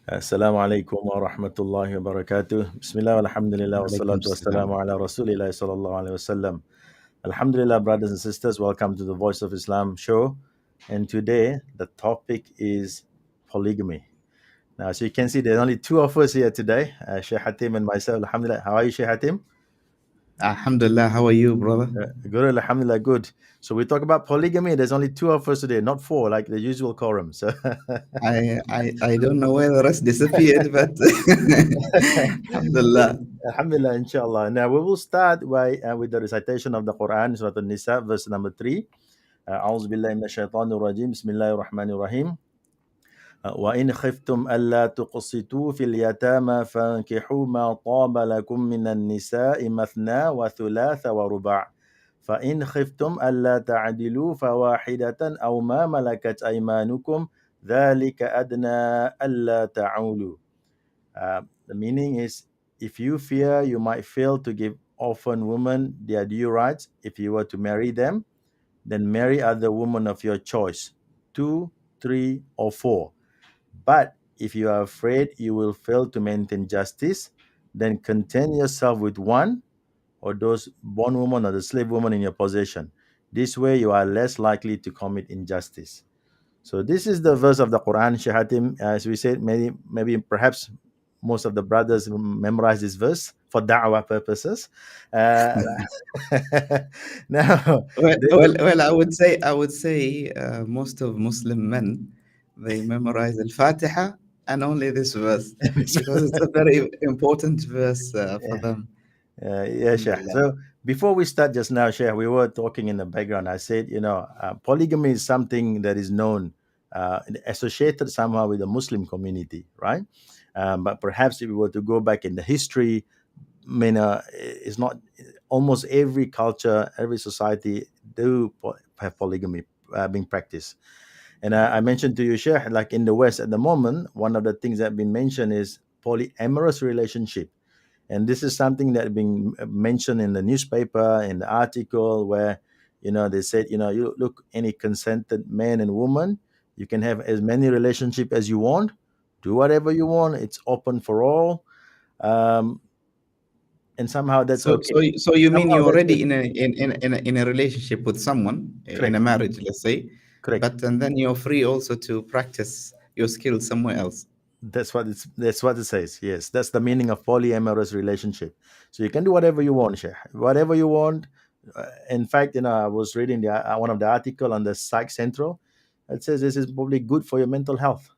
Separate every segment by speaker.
Speaker 1: Assalamu alaikum wa rahmatullahi wa barakatuh. Bismillah, alhamdulillah, wa
Speaker 2: Alaikum
Speaker 1: salatu wa
Speaker 2: salam.
Speaker 1: salamu ala rasulillah sallallahu alayhi wa sallam. Alhamdulillah, brothers and sisters, welcome to the Voice of Islam show. And today, the topic is polygamy. Now, so you can see there's only two of us here today, Sheikh Hatim and myself. Alhamdulillah. How are you, Sheikh Hatim?
Speaker 2: Alhamdulillah, how are you, brother?
Speaker 1: Good, alhamdulillah, good. So we talk about polygamy. There's only two of us today, not four, like the usual quorum. So
Speaker 2: I don't know where the rest disappeared, but Alhamdulillah.
Speaker 1: Alhamdulillah, inshallah. Now we will start with the recitation of the Quran, Surah An-Nisa, verse number 3. أعوذ بالله من الشيطان الرجيم بسم الله الرحمن الرحيم وإن خفتم ألا تقسطوا في اليتامى فانكحوا ما طاب لكم من النساء مثنى وثلاث ورباع فإن خفتم ألا تعدلوا فواحدة أو ما ملكت أيمانكم ذلك أدنى ألا تعولوا. The meaning is, if you fear you might fail to give orphan women their due rights if you were to marry them, then marry other women of your choice, 2, 3, or 4. But if you are afraid you will fail to maintain justice, then content yourself with one or those bondwomen or the slave woman in your possession. This way you are less likely to commit injustice. So this is the verse of the Quran, Shaykh Hatim. As we said, maybe perhaps most of the brothers memorize this verse for da'wah purposes. Now,
Speaker 2: Well, I would say most of Muslim men, they memorize Al-Fatiha and only this verse because it's a very important verse for them.
Speaker 1: Yeah, Sheikh. So before we start just now, Sheikh, we were talking in the background. I said, polygamy is something that is known, associated somehow with the Muslim community, right? But perhaps if we were to go back in the history, I mean, it's not almost every culture, every society do have polygamy being practiced. And I mentioned to you, Sheikh, like in the West at the moment, one of the things that have been mentioned is polyamorous relationship. And this is something that been mentioned in the newspaper, in the article, where they said, you look, any consented man and woman, you can have as many relationship as you want, do whatever you want. It's open for all, and somehow that's okay.
Speaker 2: So you mean
Speaker 1: Somehow
Speaker 2: you're
Speaker 1: that's
Speaker 2: already
Speaker 1: okay.
Speaker 2: in a relationship with someone in
Speaker 1: Correct.
Speaker 2: a marriage, let's say,
Speaker 1: Correct.
Speaker 2: and then you're free also to practice your skills somewhere else.
Speaker 1: That's what it says. Yes, that's the meaning of polyamorous relationship. So you can do whatever you want, Sheikh. Whatever you want. In fact, I was reading one of the article on the Psych Central. It says this is probably good for your mental health.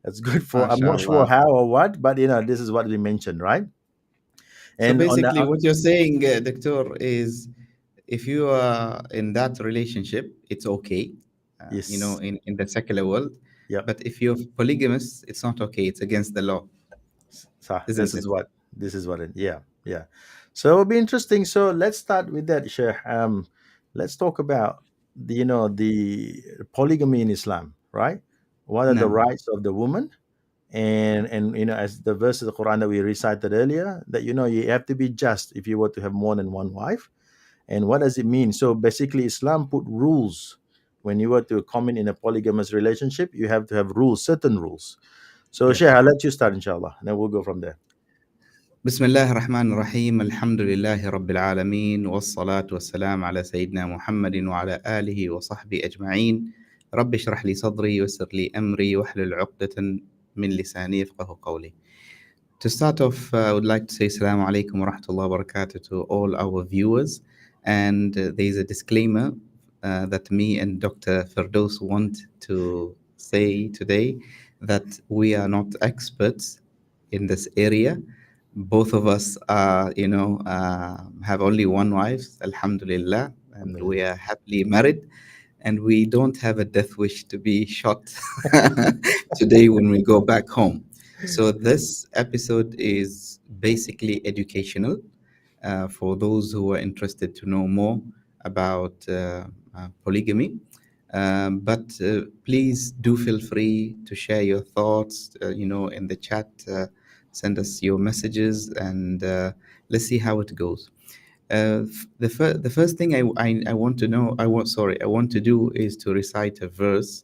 Speaker 1: It's good for, I'm not sure
Speaker 2: MashaAllah.
Speaker 1: how or what, but this is what we mentioned, right?
Speaker 2: So
Speaker 1: And
Speaker 2: basically, what you're saying, Doctor, is if you are in that relationship, it's okay,
Speaker 1: yes,
Speaker 2: in the secular world.
Speaker 1: yeah.
Speaker 2: But if you're polygamous, it's not okay. It's against the law,
Speaker 1: So
Speaker 2: isn't it?
Speaker 1: yeah. So it'll be interesting. So let's start with that, Sheikh. Let's talk about the polygamy in Islam, right? What are the
Speaker 2: No.
Speaker 1: rights of the woman? And as the verse of the Quran that we recited earlier, that you have to be just if you were to have more than one wife. And what does it mean? So basically, Islam put rules. When you were to come in a polygamous relationship, you have to have rules, certain rules. So,
Speaker 2: Yes.
Speaker 1: Sheikh, I'll let you start, inshallah, and then we'll go from there.
Speaker 2: بسم الله الرحمن الرحيم الحمد لله رب العالمين والصلاة والسلام على سيدنا محمد وعلى آله وصحبه أجمعين رب اشرح لي صدري ويسر لي أمري واحلل عقدة من لساني يفقه قولي. To start off, I would like to say Assalamu alaikum wa rahmatullahi wa barakatuh to all our viewers. And there's a disclaimer that me and Dr. Firdaus want to say today, that we are not experts in this area. Both of us are, have only one wife, alhamdulillah, and we are happily married. And we don't have a death wish to be shot today when we go back home. So this episode is basically educational for those who are interested to know more about polygamy. But please do feel free to share your thoughts, in the chat. Send us your messages, and let's see how it goes. The first thing I want to know, I want to do is to recite a verse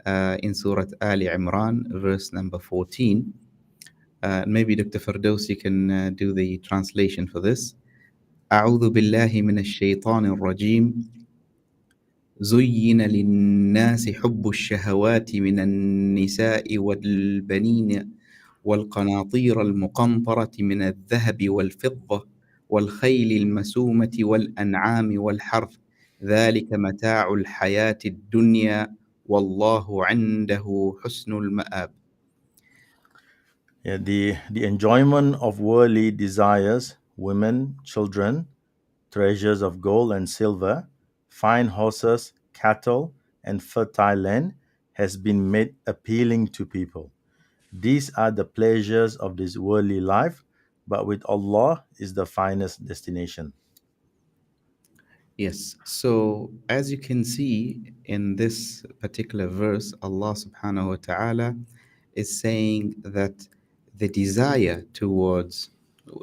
Speaker 2: in Surah Ali Imran, verse number 14. Maybe Dr. Firdaus, you can do the translation for this. أعوذ بالله من الشيطان الرجيم زين للناس حب الشهوات من النساء والبنين والقناطير المقنطرة من الذهب والفضة والخيل المسومة والأنعام والحرث ذلك متاع الحياة الدنيا والله عنده حسن المآب.
Speaker 1: Yeah, the enjoyment of worldly desires, women, children, treasures of gold and silver, fine horses, cattle, and fertile land has been made appealing to people. These are the pleasures of this worldly life, but with Allah is the finest destination.
Speaker 2: Yes, so as you can see in this particular verse, Allah subhanahu wa ta'ala is saying that the desire towards,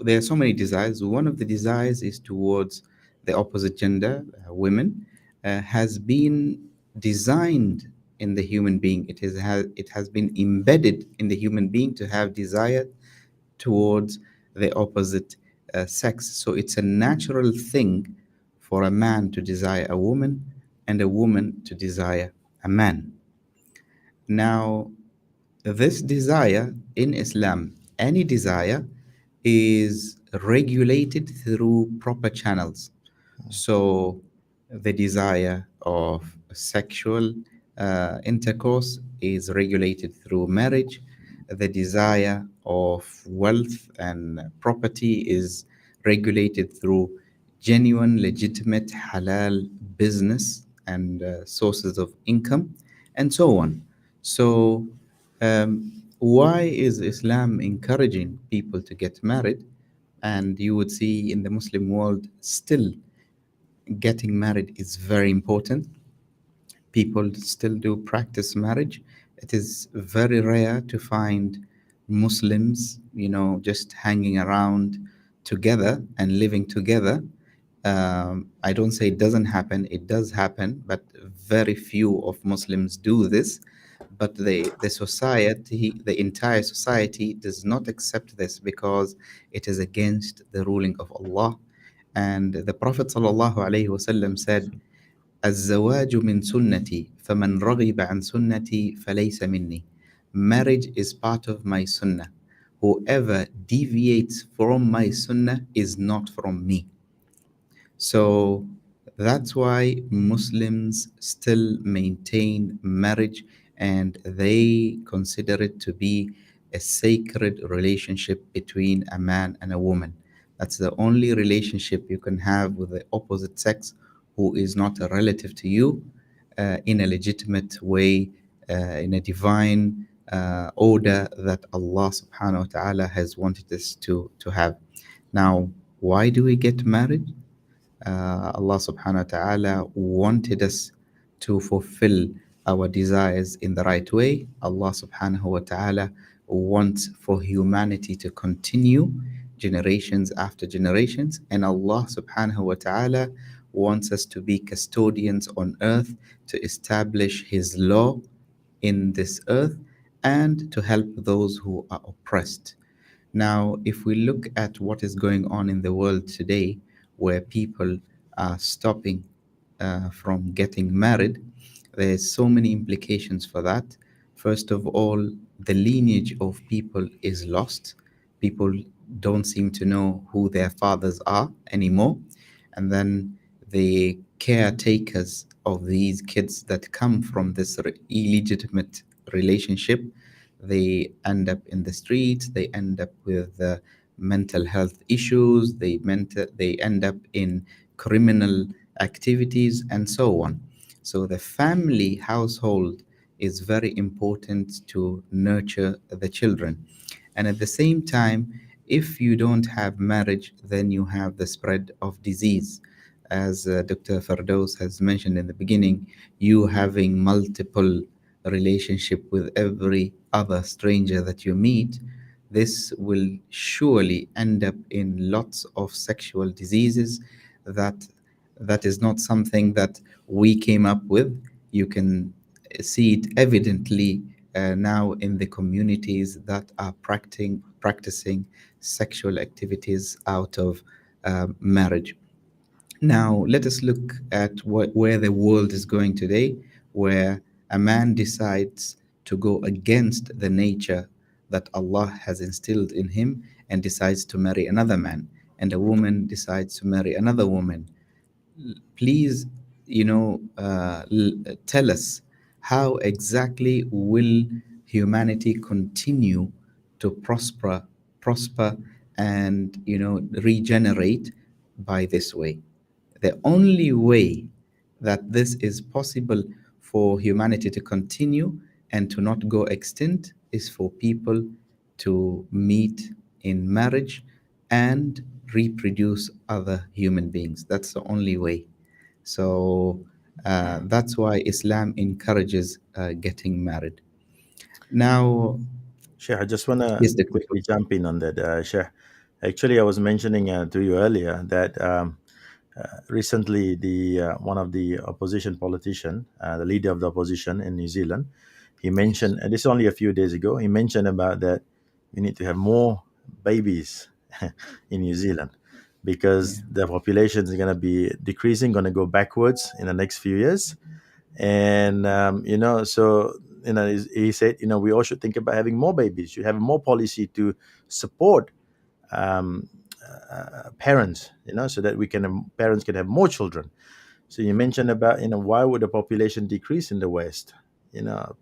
Speaker 2: there are so many desires. One of the desires is towards the opposite gender, women, has been designed in the human being. It has been embedded in the human being to have desire towards the opposite sex. So it's a natural thing for a man to desire a woman and a woman to desire a man. Now, this desire in Islam, any desire, is regulated through proper channels. So, the desire of sexual intercourse is regulated through marriage. The desire of wealth and property is regulated through genuine, legitimate, halal business and sources of income, and so on. So, why is Islam encouraging people to get married? And you would see in the Muslim world still getting married is very important. People still do practice marriage. It is very rare to find Muslims, just hanging around together and living together. I don't say it doesn't happen, it does happen, but very few of Muslims do this. But the society, the entire society, does not accept this because it is against the ruling of Allah. And the Prophet ﷺ said, الزواج من سنتي فمن رغب عن سنتي فليس مني. Marriage is part of my sunnah. Whoever deviates from my sunnah is not from me. So that's why Muslims still maintain marriage and they consider it to be a sacred relationship between a man and a woman. That's the only relationship you can have with the opposite sex who is not a relative to you in a legitimate way, in a divine order that Allah subhanahu wa ta'ala has wanted us to have. Now, why do we get married? Allah subhanahu wa ta'ala wanted us to fulfill our desires in the right way. Allah subhanahu wa ta'ala wants for humanity to continue generations after generations, and Allah subhanahu wa ta'ala wants us to be custodians on earth to establish His law in this earth and to help those who are oppressed. Now, if we look at what is going on in the world today, where people are stopping from getting married, there's so many implications for that. First of all, the lineage of people is lost. People don't seem to know who their fathers are anymore. And then the caretakers of these kids that come from this illegitimate relationship, they end up in the streets, they end up with mental health issues, they end up in criminal activities, and so on. So the family household is very important to nurture the children. And at the same time, if you don't have marriage, then you have the spread of disease. As Dr. Firdaus has mentioned in the beginning, you having multiple relationship with every other stranger that you meet, this will surely end up in lots of sexual diseases, that that is not something that we came up with. You can see it evidently now in the communities that are practicing sexual activities out of marriage. Now, let us look at where the world is going today, where a man decides to go against the nature that Allah has instilled in him and decides to marry another man, and a woman decides to marry another woman. Please, tell us, how exactly will humanity continue to prosper, and regenerate by this way? The only way that this is possible for humanity to continue and to not go extinct is for people to meet in marriage and reproduce other human beings. That's the only way. So that's why Islam encourages getting married. Now,
Speaker 1: Sheikh, I just want to
Speaker 2: yes, Dr.
Speaker 1: quickly jump in on that. Sheikh, actually, I was mentioning to you earlier that recently the one of the opposition politician, the leader of the opposition in New Zealand, he mentioned, and this is only a few days ago, he mentioned about that we need to have more babies in New Zealand
Speaker 2: Yeah.
Speaker 1: because the population is going to be decreasing, going to go backwards in the next few years. And so he said, we all should think about having more babies, should have more policy to support um, parents, so that parents can have more children. So you mentioned about, why would the population decrease in the West?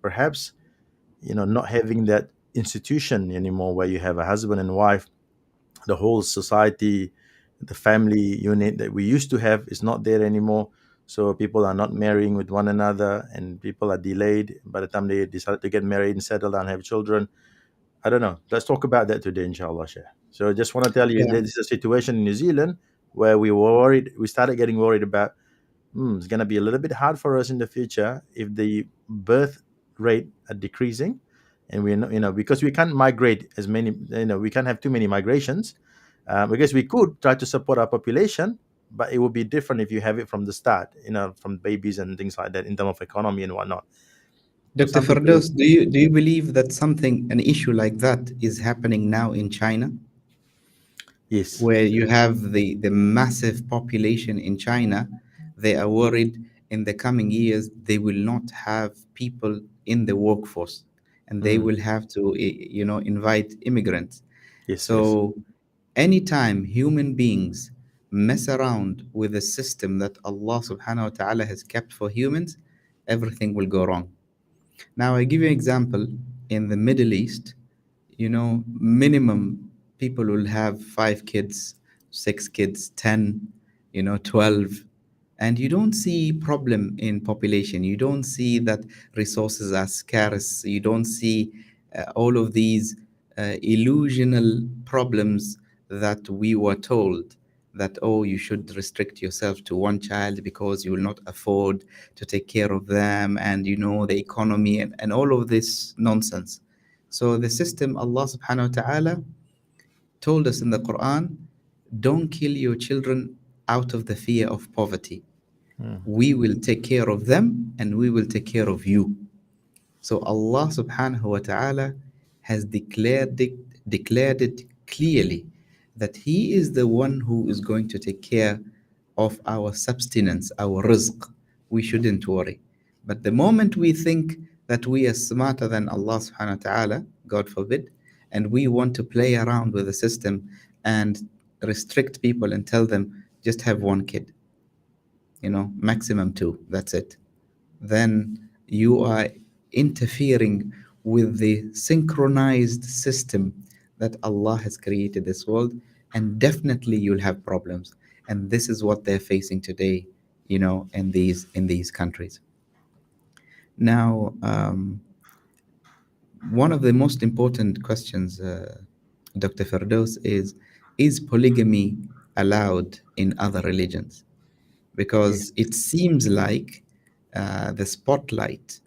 Speaker 1: Perhaps, not having that institution anymore where you have a husband and wife, the whole society, the family unit that we used to have is not there anymore. So people are not marrying with one another, and people are delayed by the time they decide to get married and settle down and have children. I don't know. Let's talk about that today, inshallah, Sheikh. So I just want to tell you that
Speaker 2: Yeah.
Speaker 1: this is a situation in New Zealand where we were worried. We started getting worried about, it's going to be a little bit hard for us in the future if the birth rate are decreasing, and we're not, because we can't migrate as many, we can't have too many migrations, because we could try to support our population, but it would be different if you have it from the start, from babies and things like that in terms of economy and whatnot. So
Speaker 2: Dr.
Speaker 1: some people,
Speaker 2: Firdaus, do you believe that an issue like that is happening now in China,
Speaker 1: yes.
Speaker 2: where you have the massive population in China? They are worried in the coming years they will not have people in the workforce, and they
Speaker 1: Mm,
Speaker 2: will have to, invite immigrants.
Speaker 1: yes, yes.
Speaker 2: So anytime human beings mess around with the system that Allah subhanahu wa ta'ala has kept for humans, everything will go wrong. Now, I give you an example. In the Middle East, minimum people will have 5 kids, 6 kids, 10, 12. And you don't see problem in population. You don't see that resources are scarce. You don't see all of these illusional problems that we were told, that, oh, you should restrict yourself to one child because you will not afford to take care of them, and the economy, and all of this nonsense. So the system, Allah subhanahu wa ta'ala told us in the Quran, don't kill your children out of the fear of poverty.
Speaker 1: Mm,
Speaker 2: We will take care of them and we will take care of you. So Allah subhanahu wa ta'ala has declared it clearly that He is the one who is going to take care of our subsistence, our rizq. We shouldn't worry. But the moment we think that we are smarter than Allah subhanahu wa ta'ala, God forbid, and we want to play around with the system and restrict people and tell them just have one kid, maximum two, that's it, then you are interfering with the synchronized system that Allah has created this world, and definitely you'll have problems. And this is what they're facing today, in these countries. Now, one of the most important questions, Dr. Firdaus, is polygamy allowed in other religions?
Speaker 1: yes.
Speaker 2: Because it seems like the spotlight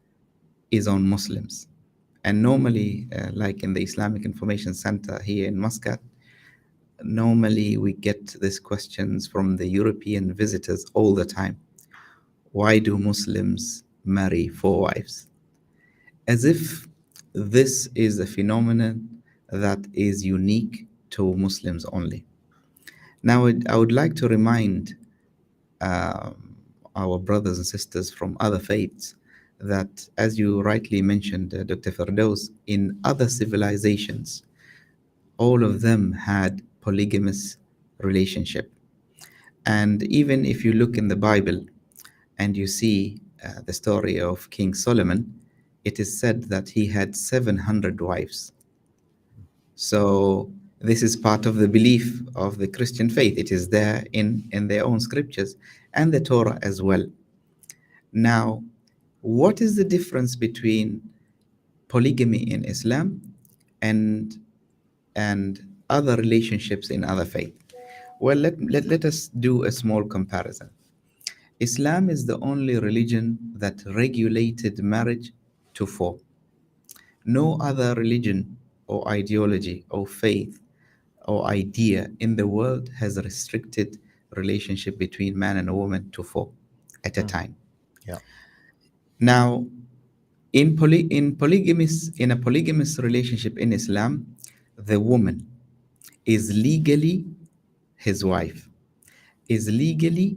Speaker 2: is on Muslims. And normally, like in the Islamic Information Center here in Muscat, normally we get these questions from the European visitors all the time. Why do Muslims marry four wives? As if this is a phenomenon that is unique to Muslims only. Now, I would like to remind um, our brothers and sisters from other faiths that, as you rightly mentioned, Dr. Firdaus, in other civilizations, all of them had polygamous relationship. And even if you look in the Bible and you see the story of King Solomon, it is said that he had 700 wives. So this is part of the belief of the Christian faith. It is there in their own scriptures and the Torah as well. Now, what is the difference between polygamy in Islam and other relationships in other faith? Well, let us do a small comparison. Islam is the only religion that regulated marriage to four. No other religion or ideology or faith or idea in the world has restricted relationship between man and a woman to four at a time.
Speaker 1: Yeah.
Speaker 2: Now, in a polygamous relationship in Islam, the woman is legally his wife, is legally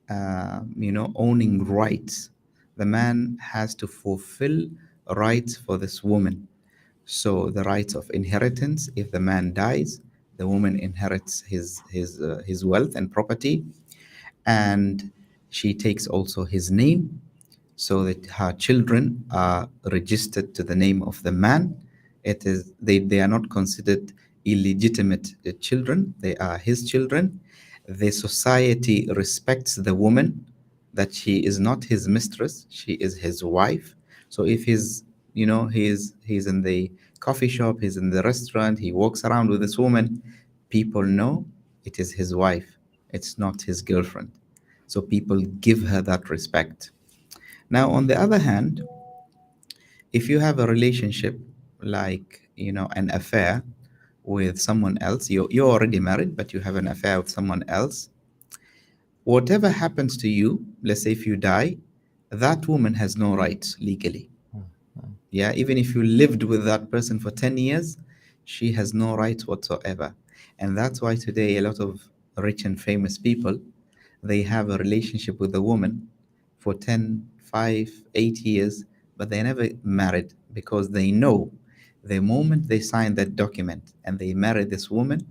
Speaker 2: owning rights. The man has to fulfill rights for this woman. So the rights of inheritance, if the man dies, the woman inherits his wealth and property, and she takes also his name, so that her children are registered to the name of the man. It is they are not considered illegitimate children, they are his children. The society respects the woman, that she is not his mistress, she is his wife. So if he's in the coffee shop, he's in the restaurant, he walks around with this woman, people know it is his wife, it's not his girlfriend. So people give her that respect. Now, on the other hand, if you have a relationship like, an affair with someone else, you're already married, but you have an affair with someone else, whatever happens to you, let's say if you die, that woman has no rights legally. Yeah, even if you lived with that person for 10 years, she has no rights whatsoever. And that's why today a lot of rich and famous people, they have a relationship with a woman for 10, 5, 8 years, but they never married, because they know the moment they sign that document and they marry this woman,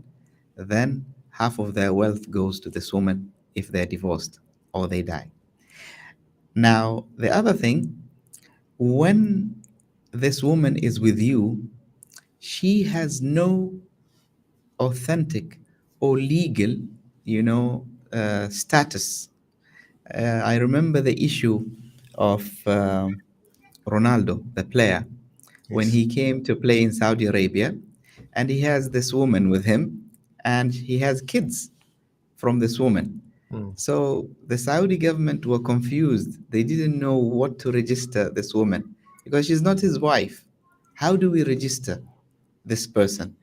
Speaker 2: then half of their wealth goes to this woman if they're divorced or they die. Now, the other thing, when this woman is with you, she has no authentic or legal, status. I remember the issue of Ronaldo, the player, when
Speaker 1: Yes.
Speaker 2: he came to play in Saudi Arabia, and he has this woman with him, and he has kids from this woman.
Speaker 1: Mm.
Speaker 2: So the Saudi government were confused. They didn't know what to register this woman, because she's not his wife. How do we register this person?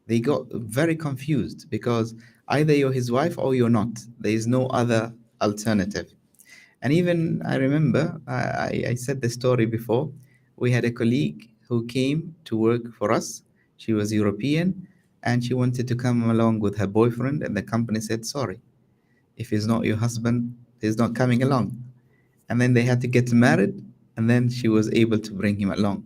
Speaker 2: They got very confused, because either you're his wife or you're not. There is no other alternative. And even I remember, I said the story before. We had a colleague who came to work for us. She was European, and she wanted to come along with her boyfriend, and the company said, sorry, if he's not your husband, he's not coming along. And then they had to get married, and then she was able to bring him along.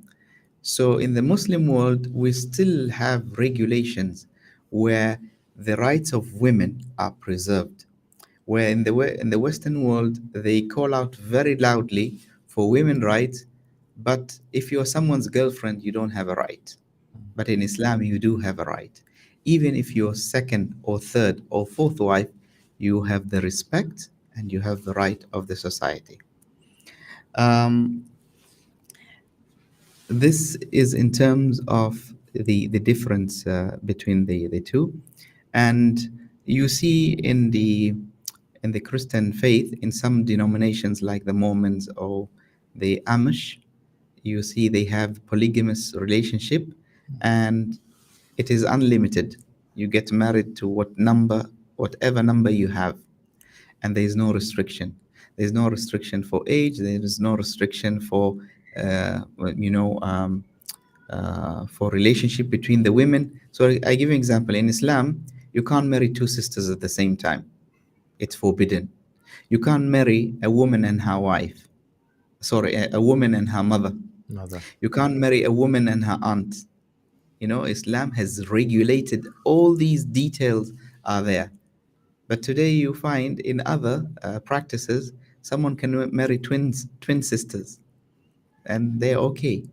Speaker 2: So in the Muslim world, we still have regulations where the rights of women are preserved. Where in the Western world, they call out very loudly for women rights, but if you're someone's girlfriend, you don't have a right. But in Islam, you do have a right. Even if you're second or third or fourth wife, you have the respect and you have the right of the society. Um, this is in terms of the difference between the two. And you see in the Christian faith, in some denominations like the Mormons or the Amish, you see they have polygamous relationship, and it is unlimited. You get married to whatever number you have, and there is no restriction. There's no restriction for age. There is no restriction for, uh, you know, um, for relationship between the women. So I give you an example. In Islam, you can't marry two sisters at the same time. It's forbidden. You can't marry a woman and her wife. Sorry, a woman and her mother.
Speaker 1: Mother.
Speaker 2: You can't marry a woman and her aunt. Islam has regulated all these details are there. But today you find in other practices, someone can marry twin sisters, and they're okay.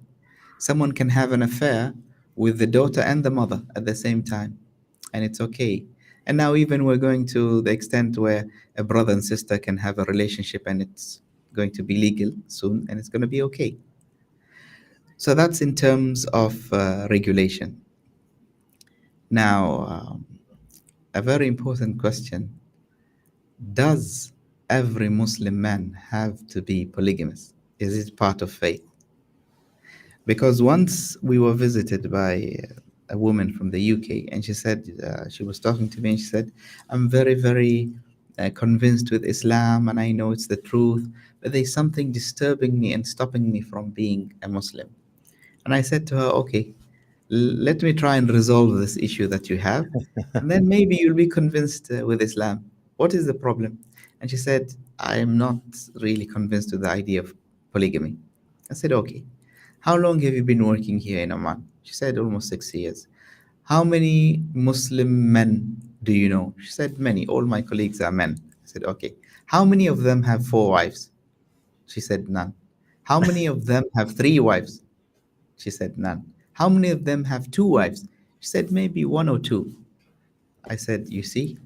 Speaker 2: Someone can have an affair with the daughter and the mother at the same time, and it's okay. And now even we're going to the extent where a brother and sister can have a relationship, and it's going to be legal soon, and it's going to be okay. So that's in terms of regulation. Now, a very important question: does every Muslim man have to be polygamous? Is it part of faith? Because once we were visited by a woman from the UK, and she said, she was talking to me, and she said, I'm very, very convinced with Islam, and I know it's the truth, but there's something disturbing me and stopping me from being a Muslim. And I said to her, okay, let me try and resolve this issue that you have, and then maybe you'll be convinced with Islam. What is the problem? And she said, I am not really convinced with the idea of polygamy. I said, okay. How long have you been working here in Oman? She said, almost 6 years. How many Muslim men do you know? She said, many. All my colleagues are men. I said, okay. How many of them have 4 wives? She said, none. How many of them have 3 wives? She said, none. How many of them have 2 wives? She said, maybe 1 or 2. I said, you see,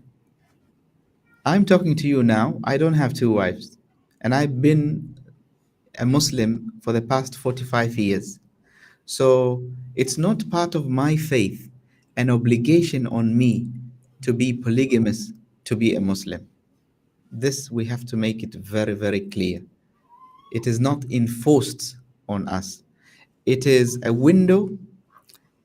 Speaker 2: I'm talking to you now. I don't have 2 wives. And I've been a Muslim for the past 45 years. So it's not part of my faith, an obligation on me to be polygamous, to be a Muslim. This we have to make it very, very clear. It is not enforced on us. It is a window,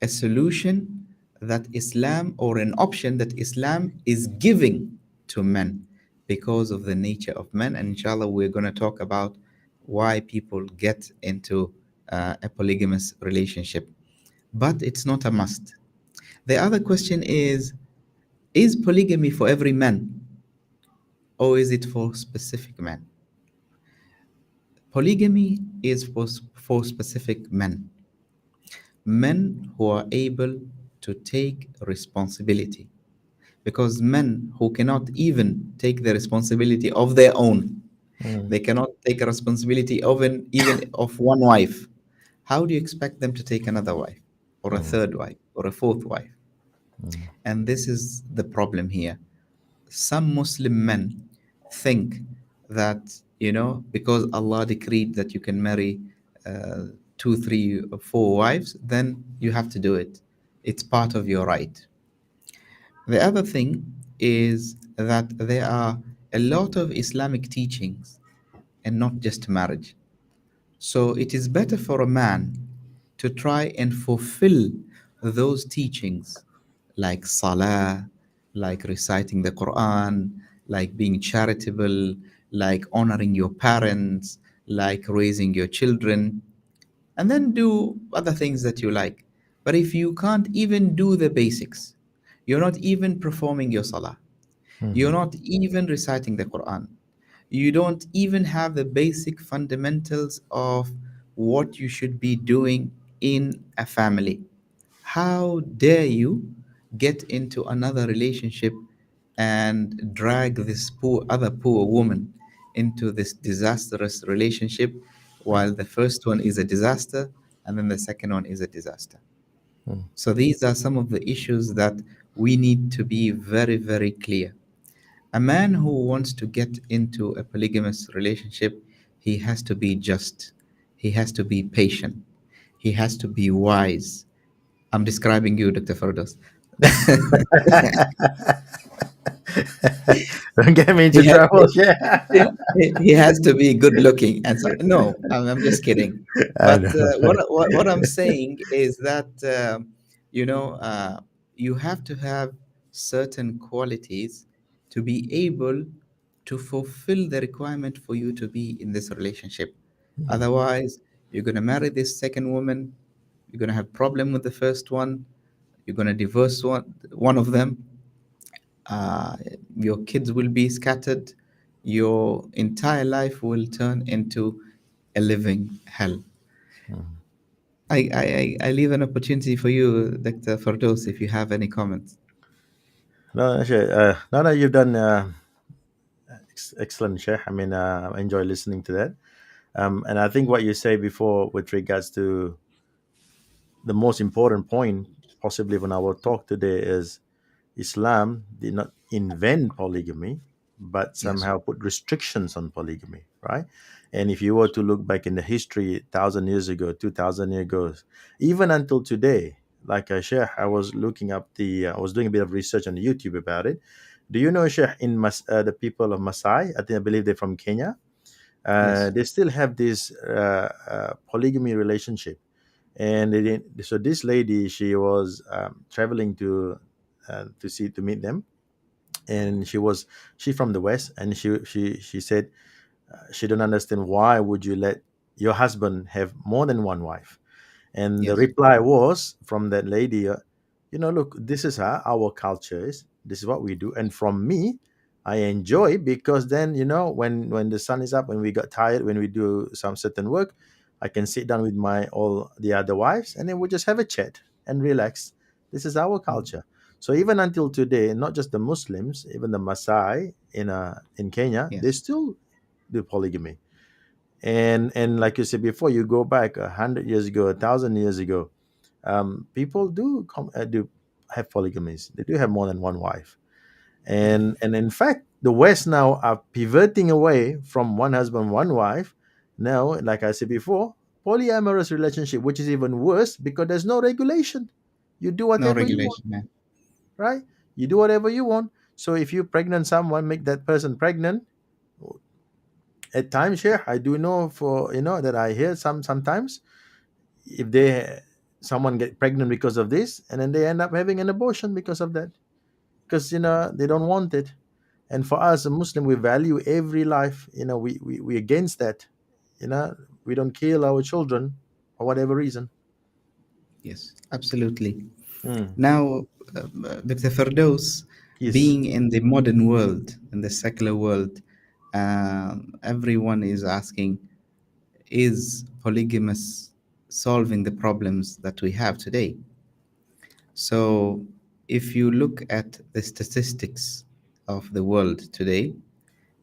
Speaker 2: a solution that Islam, or an option that Islam is giving to men because of the nature of men. And inshallah, we're going to talk about why people get into a polygamous relationship. But it's not a must. The other question is polygamy for every man, or is it for specific men? Polygamy is for specific men who are able to take responsibility. Because men who cannot even take the responsibility of their own, they cannot take a responsibility even of one wife. How do you expect them to take another wife, or a third wife, or a fourth wife? And this is the problem here. Some Muslim men think that, because Allah decreed that you can marry 2, 3, or 4 wives, then you have to do it. It's part of your right. The other thing is that there are a lot of Islamic teachings, and not just marriage. So it is better for a man to try and fulfill those teachings, like salah, like reciting the Quran, like being charitable, like honoring your parents, like raising your children, and then do other things that you like. But if you can't even do the basics, you're not even performing your salah, you're not even reciting the Quran, you don't even have the basic fundamentals of what you should be doing in a family, how dare you get into another relationship and drag this other poor woman into this disastrous relationship, while the first one is a disaster and then the second one is a disaster? So these are some of the issues that we need to be very, very clear. A man who wants to get into a polygamous relationship, he has to be just, he has to be patient, he has to be wise. I'm describing you, Dr. Firdaus.
Speaker 1: Don't get me into
Speaker 2: he, has,
Speaker 1: trouble. Yeah.
Speaker 2: he has to be good looking. And so, no, I'm just kidding.
Speaker 1: I
Speaker 2: But
Speaker 1: know.
Speaker 2: what I'm saying is that, you have to have certain qualities to be able to fulfill the requirement for you to be in this relationship.
Speaker 1: Mm,
Speaker 2: Otherwise, you're going to marry this second woman, you're going to have problem with the first one, you're going to divorce one of them, uh, your kids will be scattered, your entire life will turn into a living hell.
Speaker 1: mm.
Speaker 2: I leave an opportunity for you, Dr. Firdaus, if you have any comments.
Speaker 1: No, actually, no, no, you've done excellent, Sheikh. I mean, I enjoy listening to that. And I think what you say before with regards to the most important point, possibly in our talk today, is Islam did not invent polygamy, but
Speaker 2: Yes,
Speaker 1: somehow put restrictions on polygamy, right? And if you were to look back in the history, 1,000 years ago, 2,000 years ago, even until today, like Sheikh, I was looking up I was doing a bit of research on YouTube about it. Do you know, Sheikh, the people of Maasai, I believe they're from Kenya,
Speaker 2: yes,
Speaker 1: they still have this polygamy relationship. And they didn't, so this lady, she was traveling to meet them, and she from the west, and she said she don't understand why would you let your husband have more than one wife. And the
Speaker 2: yes.
Speaker 1: reply was from that lady, look, this is how our culture is. This is what we do. And from me, I enjoy, because then, when the sun is up, when we got tired, when we do some certain work, I can sit down with my all the other wives, and then we just have a chat and relax. This is our culture. So even until today, not just the Muslims, even the Maasai in Kenya, they
Speaker 2: Yes,
Speaker 1: still do polygamy. And like you said before, you go back 100 years ago, 1,000 years ago, people do have polygamies. They do have more than one wife, and in fact, the West now are pivoting away from one husband, one wife. Now, like I said before, polyamorous relationship, which is even worse because there's no regulation. You do
Speaker 2: no
Speaker 1: whatever you want,
Speaker 2: regulation. Yeah.
Speaker 1: right? You do whatever you want. So if you pregnant someone, make that person pregnant. At times, here I do know for that I hear sometimes, if someone get pregnant because of this, and then they end up having an abortion because of that, because they don't want it. And for us, a Muslim, we value every life. We against that. you know we don't kill our children for whatever reason.
Speaker 2: Yes, absolutely.
Speaker 1: Mm.
Speaker 2: Now, Dr. Firdaus,
Speaker 1: Yes.
Speaker 2: being in the modern world, in the secular world, everyone is asking, is polygamous solving the problems that we have today? So, if you look at the statistics of the world today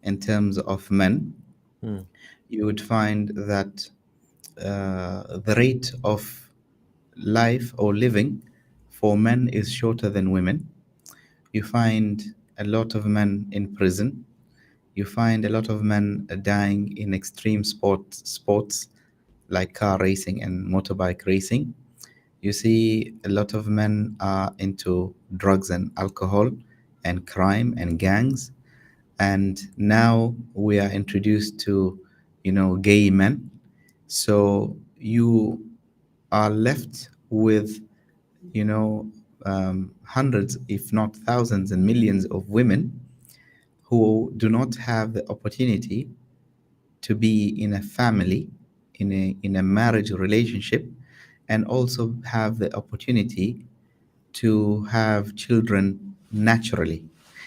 Speaker 2: in terms of men,
Speaker 1: Mm.
Speaker 2: you would find that the rate of life or living for men is shorter than women. You find a lot of men in prison. You find a lot of men dying in extreme sports like car racing and motorbike racing. You see a lot of men are into drugs and alcohol and crime and gangs. And now we are introduced to, gay men. So you are left with, hundreds, if not thousands and millions of women who do not have the opportunity to be in a family, in a marriage relationship, and also have the opportunity to have children naturally.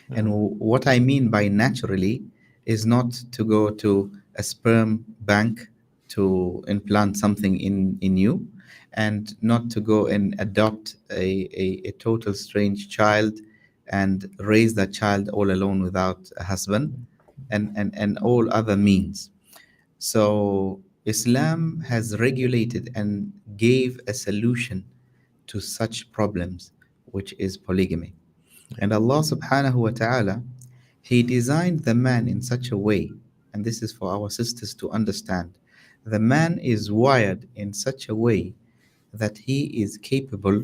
Speaker 2: And
Speaker 1: Mm.
Speaker 2: what I mean by naturally is not to go to a sperm bank to implant something in you, and not to go and adopt a total strange child and raise that child all alone without a husband, and all other means. So Islam has regulated and gave a solution to such problems, which is polygamy.
Speaker 1: Yeah.
Speaker 2: And Allah subhanahu wa ta'ala, He designed the man in such a way, and this is for our sisters to understand. The man is wired in such a way that he is capable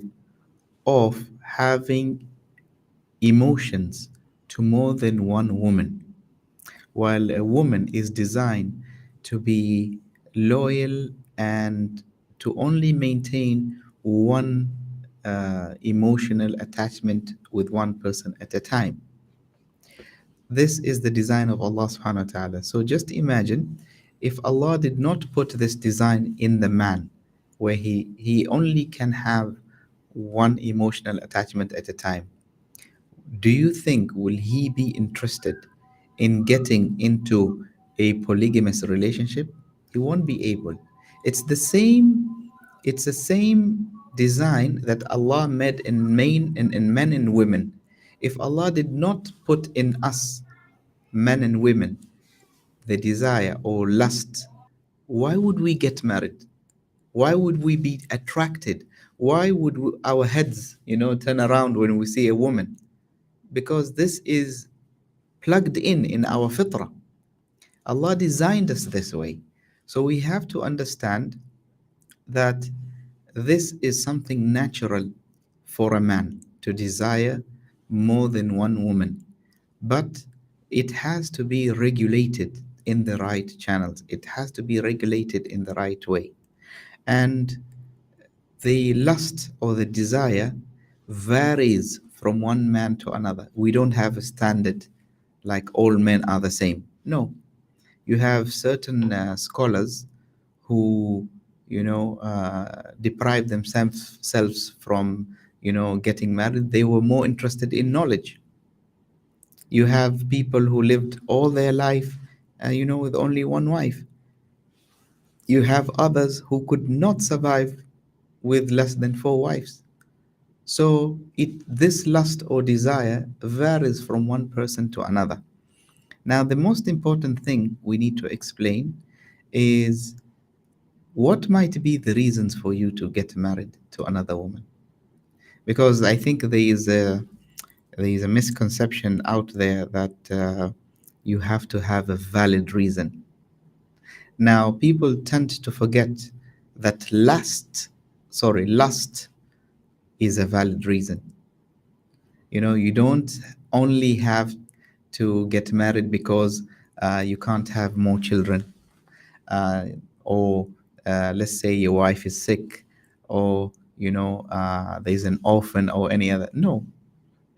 Speaker 2: of having emotions to more than one woman, while a woman is designed to be loyal and to only maintain one emotional attachment with one person at a time. This is the design of Allah subhanahu wa ta'ala. So just imagine if Allah did not put this design in the man, where he only can have one emotional attachment at a time. Do you think will he be interested in getting into a polygamous relationship? He won't be able. It's the same, it's the same design that Allah made in men and women. If Allah did not put in us, men and women, the desire or lust, why would we get married? Why would we be attracted? Why would our heads, turn around when we see a woman? Because this is plugged in our fitrah. Allah designed us this way. So we have to understand that this is something natural for a man to desire more than one woman, but it has to be regulated in the right channels. It has to be regulated in the right way. And the lust or the desire varies from one man to another. We don't have a standard like all men are the same. No, you have certain scholars who, deprive themselves from, getting married. They were more interested in knowledge. You have people who lived all their life, with only one wife. You have others who could not survive with less than four wives. So this lust or desire varies from one person to another. Now, the most important thing we need to explain is what might be the reasons for you to get married to another woman. Because I think there is a misconception out there that you have to have a valid reason. Now, people tend to forget that lust is a valid reason. You don't only have to get married because you can't have more children, uh, or let's say your wife is sick, or there's an orphan or any other. No,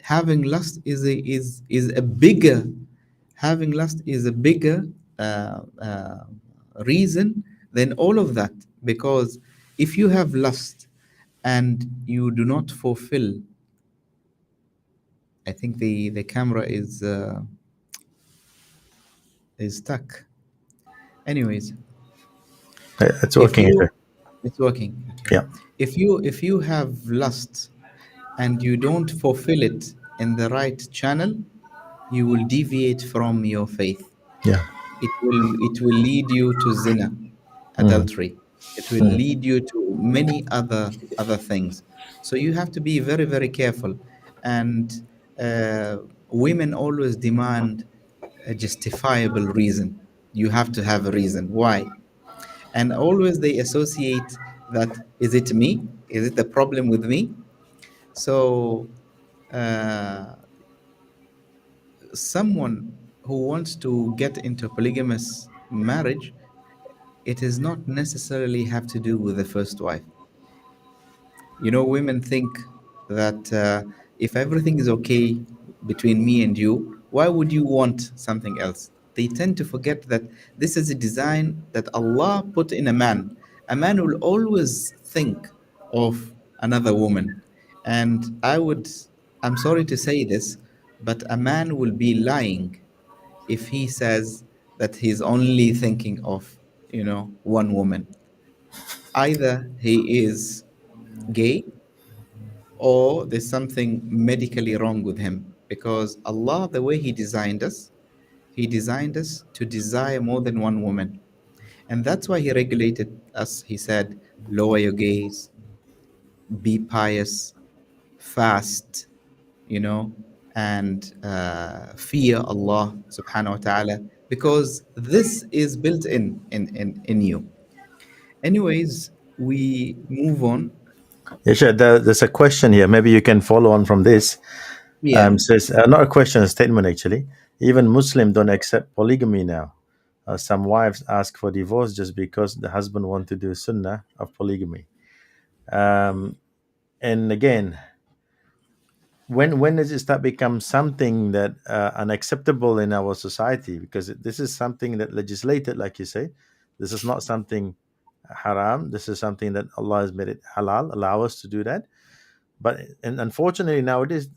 Speaker 2: having lust is a bigger having lust is a bigger reason than all of that, because if you have lust and you do not fulfill, I think the camera is stuck. Anyways,
Speaker 1: It's
Speaker 2: if
Speaker 1: working
Speaker 2: you
Speaker 1: here.
Speaker 2: it's working. Okay.
Speaker 1: Yeah.
Speaker 2: If you have lust and you don't fulfill it in the right channel, you will deviate from your faith.
Speaker 1: Yeah.
Speaker 2: It will lead you to zina,
Speaker 1: Mm.
Speaker 2: adultery. It will
Speaker 1: Mm.
Speaker 2: lead you to many other things. So you have to be very, very careful. And uh, women always demand a justifiable reason. You have to have a reason why. And always they associate that, is it me? Is it the problem with me? So uh, someone who wants to get into polygamous marriage, it does not necessarily have to do with the first wife. Women think that if everything is okay between me and you, why would you want something else? They tend to forget that this is a design that Allah put in a man. A man will always think of another woman. And I'm sorry to say this, but a man will be lying if he says that he's only thinking of, one woman. Either he is gay or there's something medically wrong with him, because Allah, the way he designed us to desire more than one woman. And that's why he regulated us. He said, lower your gaze, be pious, fast, and fear Allah subhanahu wa ta'ala, because this is built in you. Anyways, we move on.
Speaker 1: Yeah, sure. There's a question here. Maybe you can follow on from this.
Speaker 2: Yeah.
Speaker 1: Says not a question, a statement actually. Even Muslims don't accept polygamy now. Some wives ask for divorce just because the husband want to do sunnah of polygamy. Um, And again, when does it start become something that unacceptable in our society? Because this is something that legislated, like you say. This is not something haram. This is something that Allah has made it halal, allow us to do that. But and unfortunately nowadays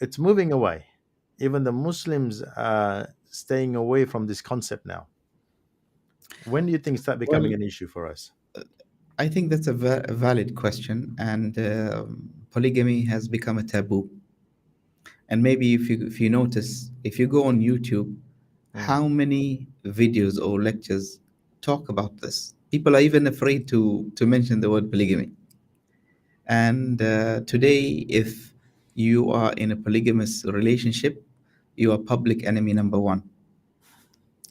Speaker 1: it's moving away. Even the Muslims are staying away from this concept now. When do you think start becoming
Speaker 2: Well,
Speaker 1: an issue for us?
Speaker 2: I think that's a valid question, and polygamy has become a taboo. And maybe if you notice, if you go on YouTube,
Speaker 1: Mm,
Speaker 2: how many videos or lectures talk about this? People are even afraid to mention the word polygamy. And today, if you are in a polygamous relationship, you are public enemy number one.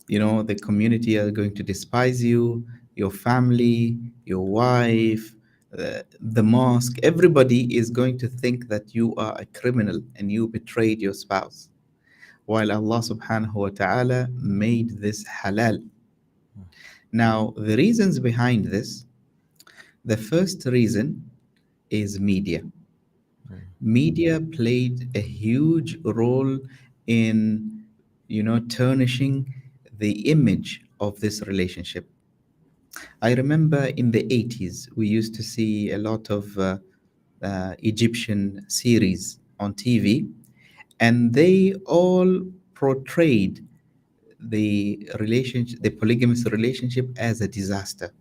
Speaker 2: You know, the community are going to despise you, your family, your wife, the mosque. Everybody is going to think that you are a criminal and you betrayed your spouse. While Allah subhanahu wa ta'ala made this halal. Now, the reasons behind this, the first reason is media.
Speaker 1: mm,
Speaker 2: Media played a huge role in, tarnishing the image of this relationship. I remember in the 80s, we used to see a lot of Egyptian series on TV, and they all portrayed the polygamous relationship as a disaster.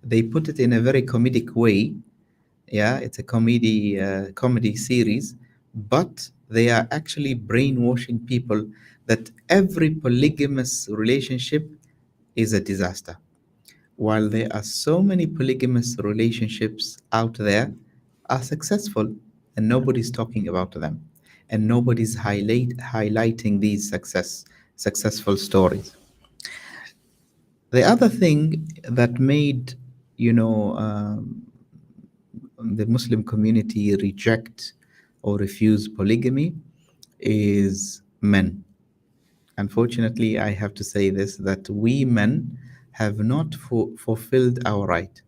Speaker 2: They put it in a very comedic way. Yeah, it's a comedy series, but they are actually brainwashing people that every polygamous relationship is a disaster. While there are so many polygamous relationships out there are successful and nobody's talking about them and nobody's highlighting these successful stories. The other thing that made you know the Muslim community reject or refuse polygamy is men. Unfortunately, I have to say this, that we men have not fulfilled our right.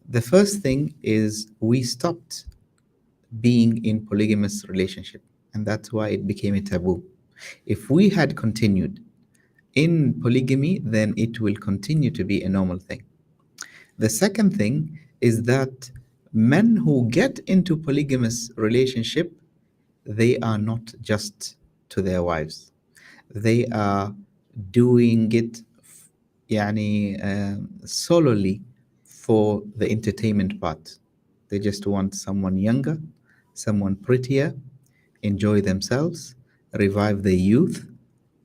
Speaker 2: The first thing is we stopped being in polygamous relationship, and that's why it became a taboo. If we had continued in polygamy, then it will continue to be a normal thing. The second thing is that men who get into polygamous relationship, they are not just to their wives. They are doing it solely for the entertainment part. They just want someone younger, someone prettier, enjoy themselves, revive their youth,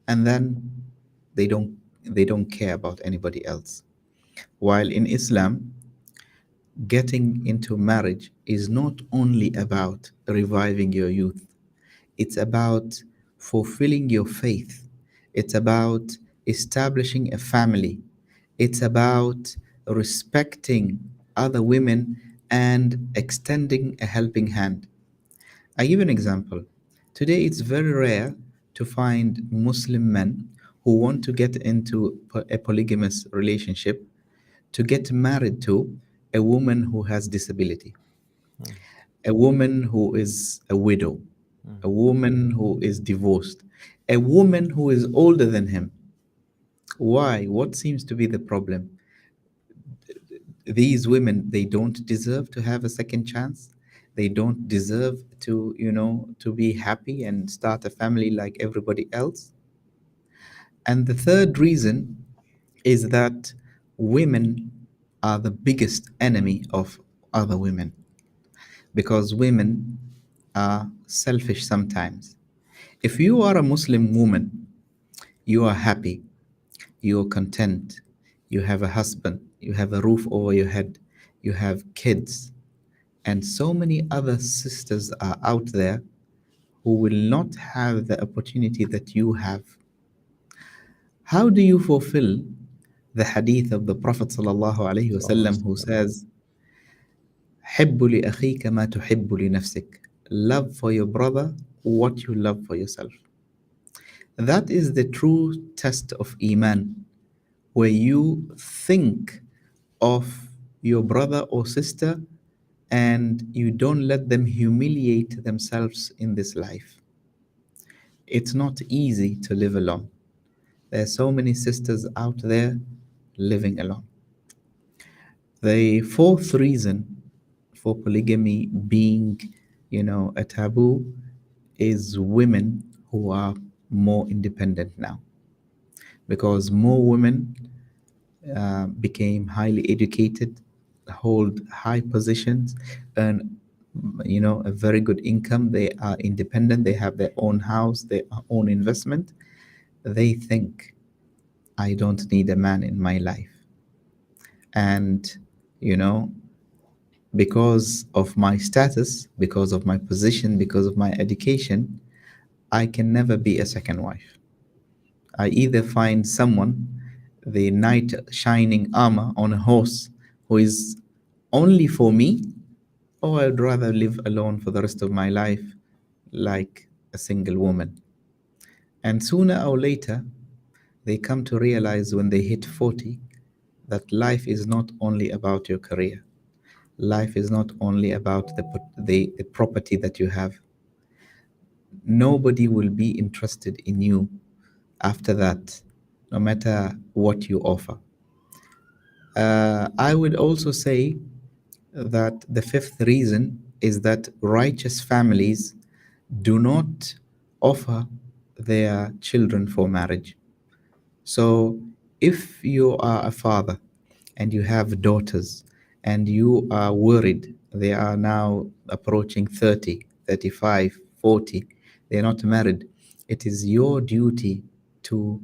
Speaker 2: and then they don't they don't care about anybody else. While in Islam, getting into marriage is not only about reviving your youth, it's about fulfilling your faith, it's about establishing a family, it's about respecting other women and extending a helping hand. I give an example. Today, it's very rare to find Muslim men who want to get into a polygamous relationship to get married to a woman who has disability,
Speaker 1: mm,
Speaker 2: a woman who is a widow,
Speaker 1: mm,
Speaker 2: a woman who is divorced, a woman who is older than him. Why? What seems to be the problem? These women, they don't deserve to have a second chance. They don't deserve to, to be happy and start a family like everybody else. And the third reason is that women are the biggest enemy of other women, because women are selfish sometimes. If you are a Muslim woman, you are happy, you are content, you have a husband, you have a roof over your head, you have kids, and so many other sisters are out there who will not have the opportunity that you have. How do you fulfill the hadith of the Prophet ﷺ who says, حب لأخيك ما تحب لنفسك. Love for your brother what you love for yourself. That is the true test of Iman, where you think of your brother or sister and you don't let them humiliate themselves in this life. It's not easy to live alone. There are so many sisters out there living alone. The fourth reason for polygamy being, a taboo is women who are more independent now, because more women became highly educated, hold high positions, earn a very good income. They are independent. They have their own house, their own investment. They think, I don't need a man in my life. And you know because of my status, because of my position, because of my education, I can never be a second wife. I either find someone, the knight shining armor on a horse, who is only for me, or I'd rather live alone for the rest of my life like a single woman. And sooner or later, they come to realize when they hit 40 that life is not only about your career. Life is not only about the property that you have. Nobody will be interested in you after that, no matter what you offer. I would also say that the fifth reason is that righteous families do not offer their children for marriage. So, if you are a father and you have daughters and you are worried, they are now approaching 30, 35, 40, they're not married, it is your duty to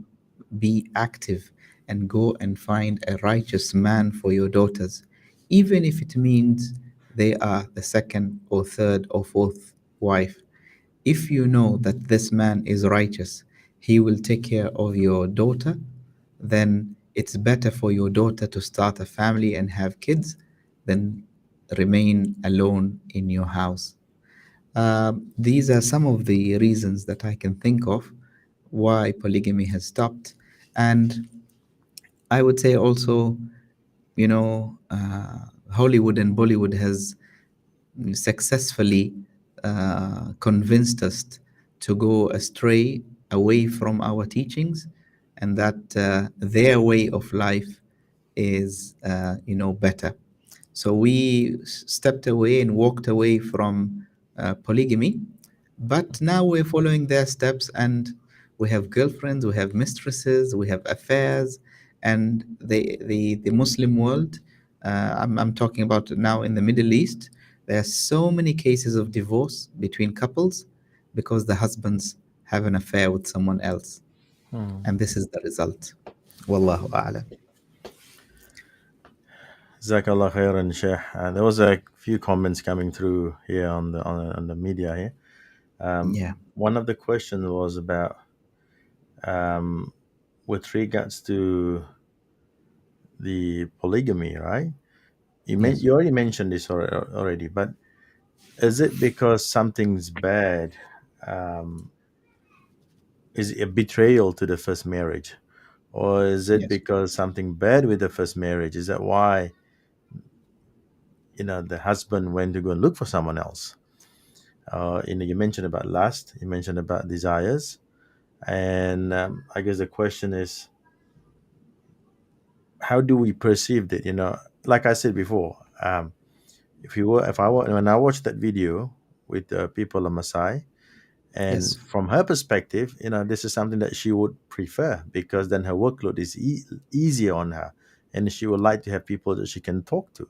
Speaker 2: be active and go and find a righteous man for your daughters, even if it means they are the second or third or fourth wife. If you know that this man is righteous, he will take care of your daughter, then it's better for your daughter to start a family and have kids than remain alone in your house. These are some of the reasons that I can think of why polygamy has stopped. And I would say also, Hollywood and Bollywood has successfully convinced us to go astray away from our teachings, and that their way of life is better. So we stepped away and walked away from polygamy, but now we're following their steps, and we have girlfriends, we have mistresses, we have affairs. And the Muslim world, I'm talking about now in the Middle East, there are so many cases of divorce between couples because the husbands have an affair with someone else.
Speaker 1: Hmm.
Speaker 2: And this is the result. Wallahu a'lam.
Speaker 1: Jazakallahu Khairun, Sheikh. There was a few comments coming through here on the media here.
Speaker 2: Yeah.
Speaker 1: One of the questions was about um, with regards to the polygamy, right?
Speaker 2: Yes.
Speaker 1: You already mentioned this already, but is it because something's bad? Um, is it a betrayal to the first marriage, or is it
Speaker 2: Yes.
Speaker 1: because something bad with the first marriage? Is that why the husband went to go and look for someone else? You mentioned about lust, you mentioned about desires, and I guess the question is, how do we perceive it? Like I said before, if I when I watched that video with people on Maasai, and
Speaker 2: Yes.
Speaker 1: from her perspective, this is something that she would prefer because then her workload is easier on her, and she would like to have people that she can talk to.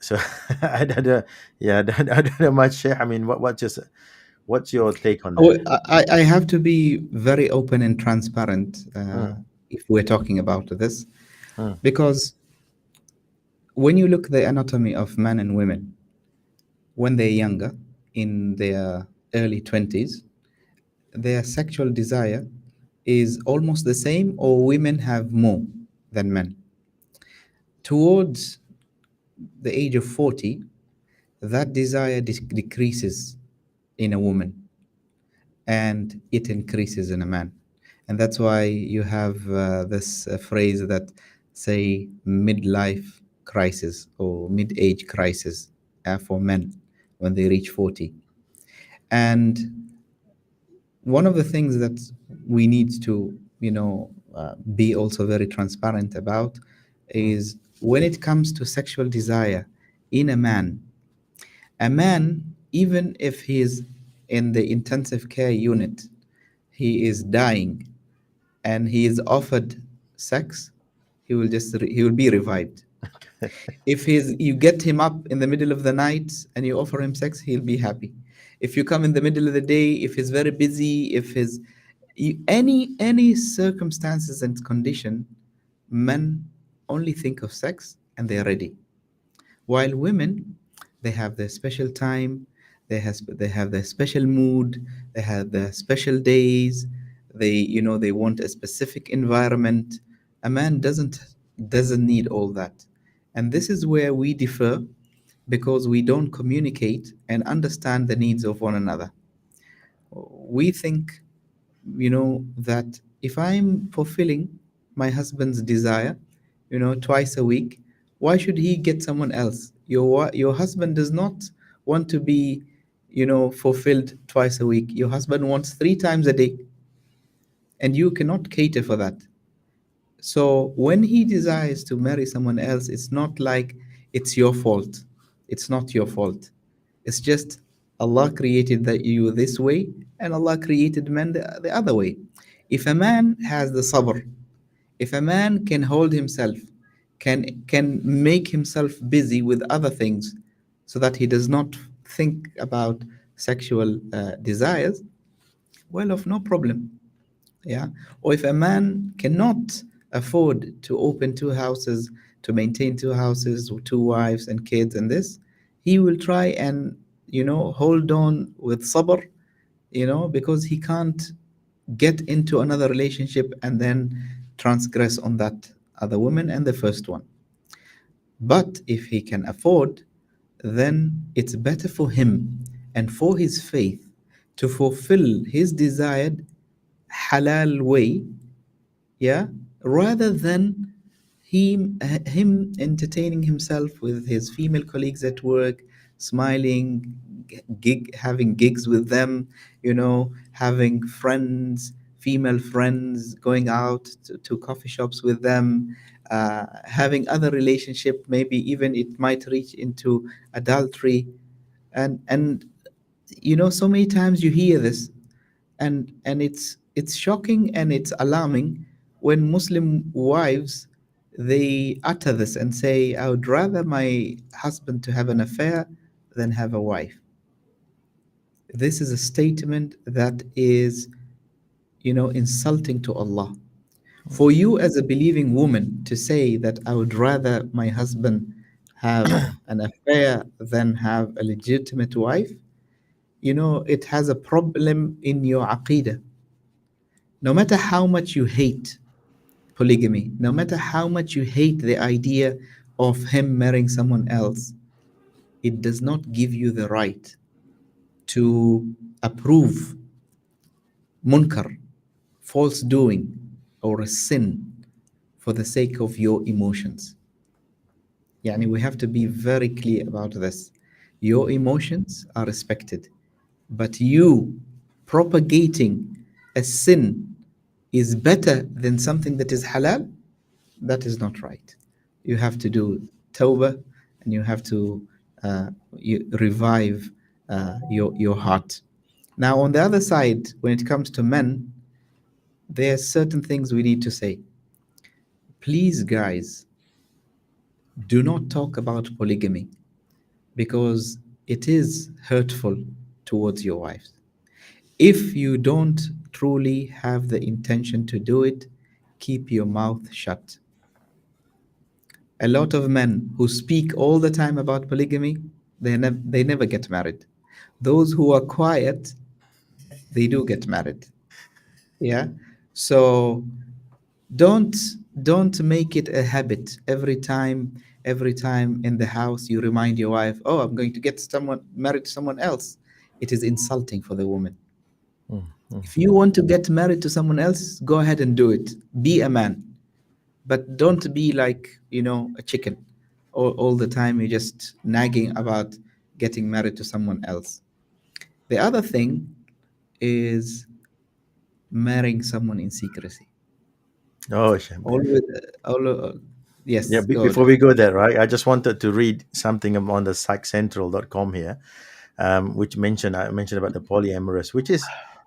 Speaker 1: So I don't know, yeah, I don't know much. I mean, what's your take on
Speaker 2: Oh,
Speaker 1: that?
Speaker 2: I have to be very open and transparent
Speaker 1: Mm,
Speaker 2: if we're talking about this,
Speaker 1: mm,
Speaker 2: because when you look the anatomy of men and women when they're younger, in their early 20s, their sexual desire is almost the same, or women have more than men. Towards the age of 40, that desire decreases in a woman and it increases in a man. And that's why you have this phrase that say midlife crisis or mid-age crisis for men when they reach 40. And one of the things that we need to, be also very transparent about
Speaker 1: mm,
Speaker 2: is when it comes to sexual desire in a man, even if he is in the intensive care unit, he is dying and he is offered sex, he will be revived. If you get him up in the middle of the night and you offer him sex, he'll be happy. If you come in the middle of the day, if he's very busy, if his any circumstances and condition, men only think of sex and they are ready. While women, they have their special time, they have their special mood, they have their special days. They want a specific environment. A man doesn't need all that, and this is where we differ because we don't communicate and understand the needs of one another. We think, that if I'm fulfilling my husband's desire, twice a week, why should he get someone else? Your husband does not want to be, fulfilled twice a week. Your husband wants 3 times a day, and you cannot cater for that. So when he desires to marry someone else, it's not like it's your fault. It's not your fault. It's just Allah created you this way, and Allah created men the other way. If a man has the sabr, if a man can hold himself, can make himself busy with other things, so that he does not think about sexual desires, well, of no problem. Yeah. Or if a man cannot afford to open 2 houses, to maintain 2 houses, 2 wives and kids and this, he will try and, hold on with sabr, because he can't get into another relationship and then transgress on that other woman and the first one. But if he can afford, then it's better for him and for his faith to fulfill his desired halal way, yeah, rather than him entertaining himself with his female colleagues at work, smiling, having gigs with them, having friends, female friends, going out to coffee shops with them, having other relationship, maybe even it might reach into adultery. And so many times you hear this, and it's shocking and it's alarming when Muslim wives, they utter this and say, I would rather my husband to have an affair than have a wife. This is a statement that is, insulting to Allah.
Speaker 1: mm,
Speaker 2: For you as a believing woman to say that I would rather my husband have an affair than have a legitimate wife, it has a problem in your aqidah. No matter how much you hate polygamy, no matter how much you hate the idea of him marrying someone else, it does not give you the right to approve munkar, false doing, or a sin for the sake of your emotions. Yani we have to be very clear about this. Your emotions are respected, but you propagating a sin is better than something that is halal. That is not right. You have to do tawbah, and you have to revive your heart. Now, on the other side, when it comes to men, there are certain things we need to say. Please, guys, do not talk about polygamy because it is hurtful towards your wives. If you don't truly have the intention to do it, keep your mouth shut. A lot of men who speak all the time about polygamy, they never get married. Those who are quiet, they do get married. Yeah. So don't don't make it a habit every time in the house you remind your wife, oh, I'm going to get someone married to someone else. It is insulting for the woman.
Speaker 1: mm, mm,
Speaker 2: If you want to get married to someone else, go ahead and do it. Be a man, but don't be like, a chicken. all the time you're just nagging about getting married to someone else. The other thing is marrying someone in secrecy.
Speaker 1: Oh, shame.
Speaker 2: Always, all,
Speaker 1: Yeah,
Speaker 2: yes, go
Speaker 1: before
Speaker 2: ahead.
Speaker 1: we go there, right, I just wanted to read something on the psychcentral.com here, which I mentioned about the polyamorous, which is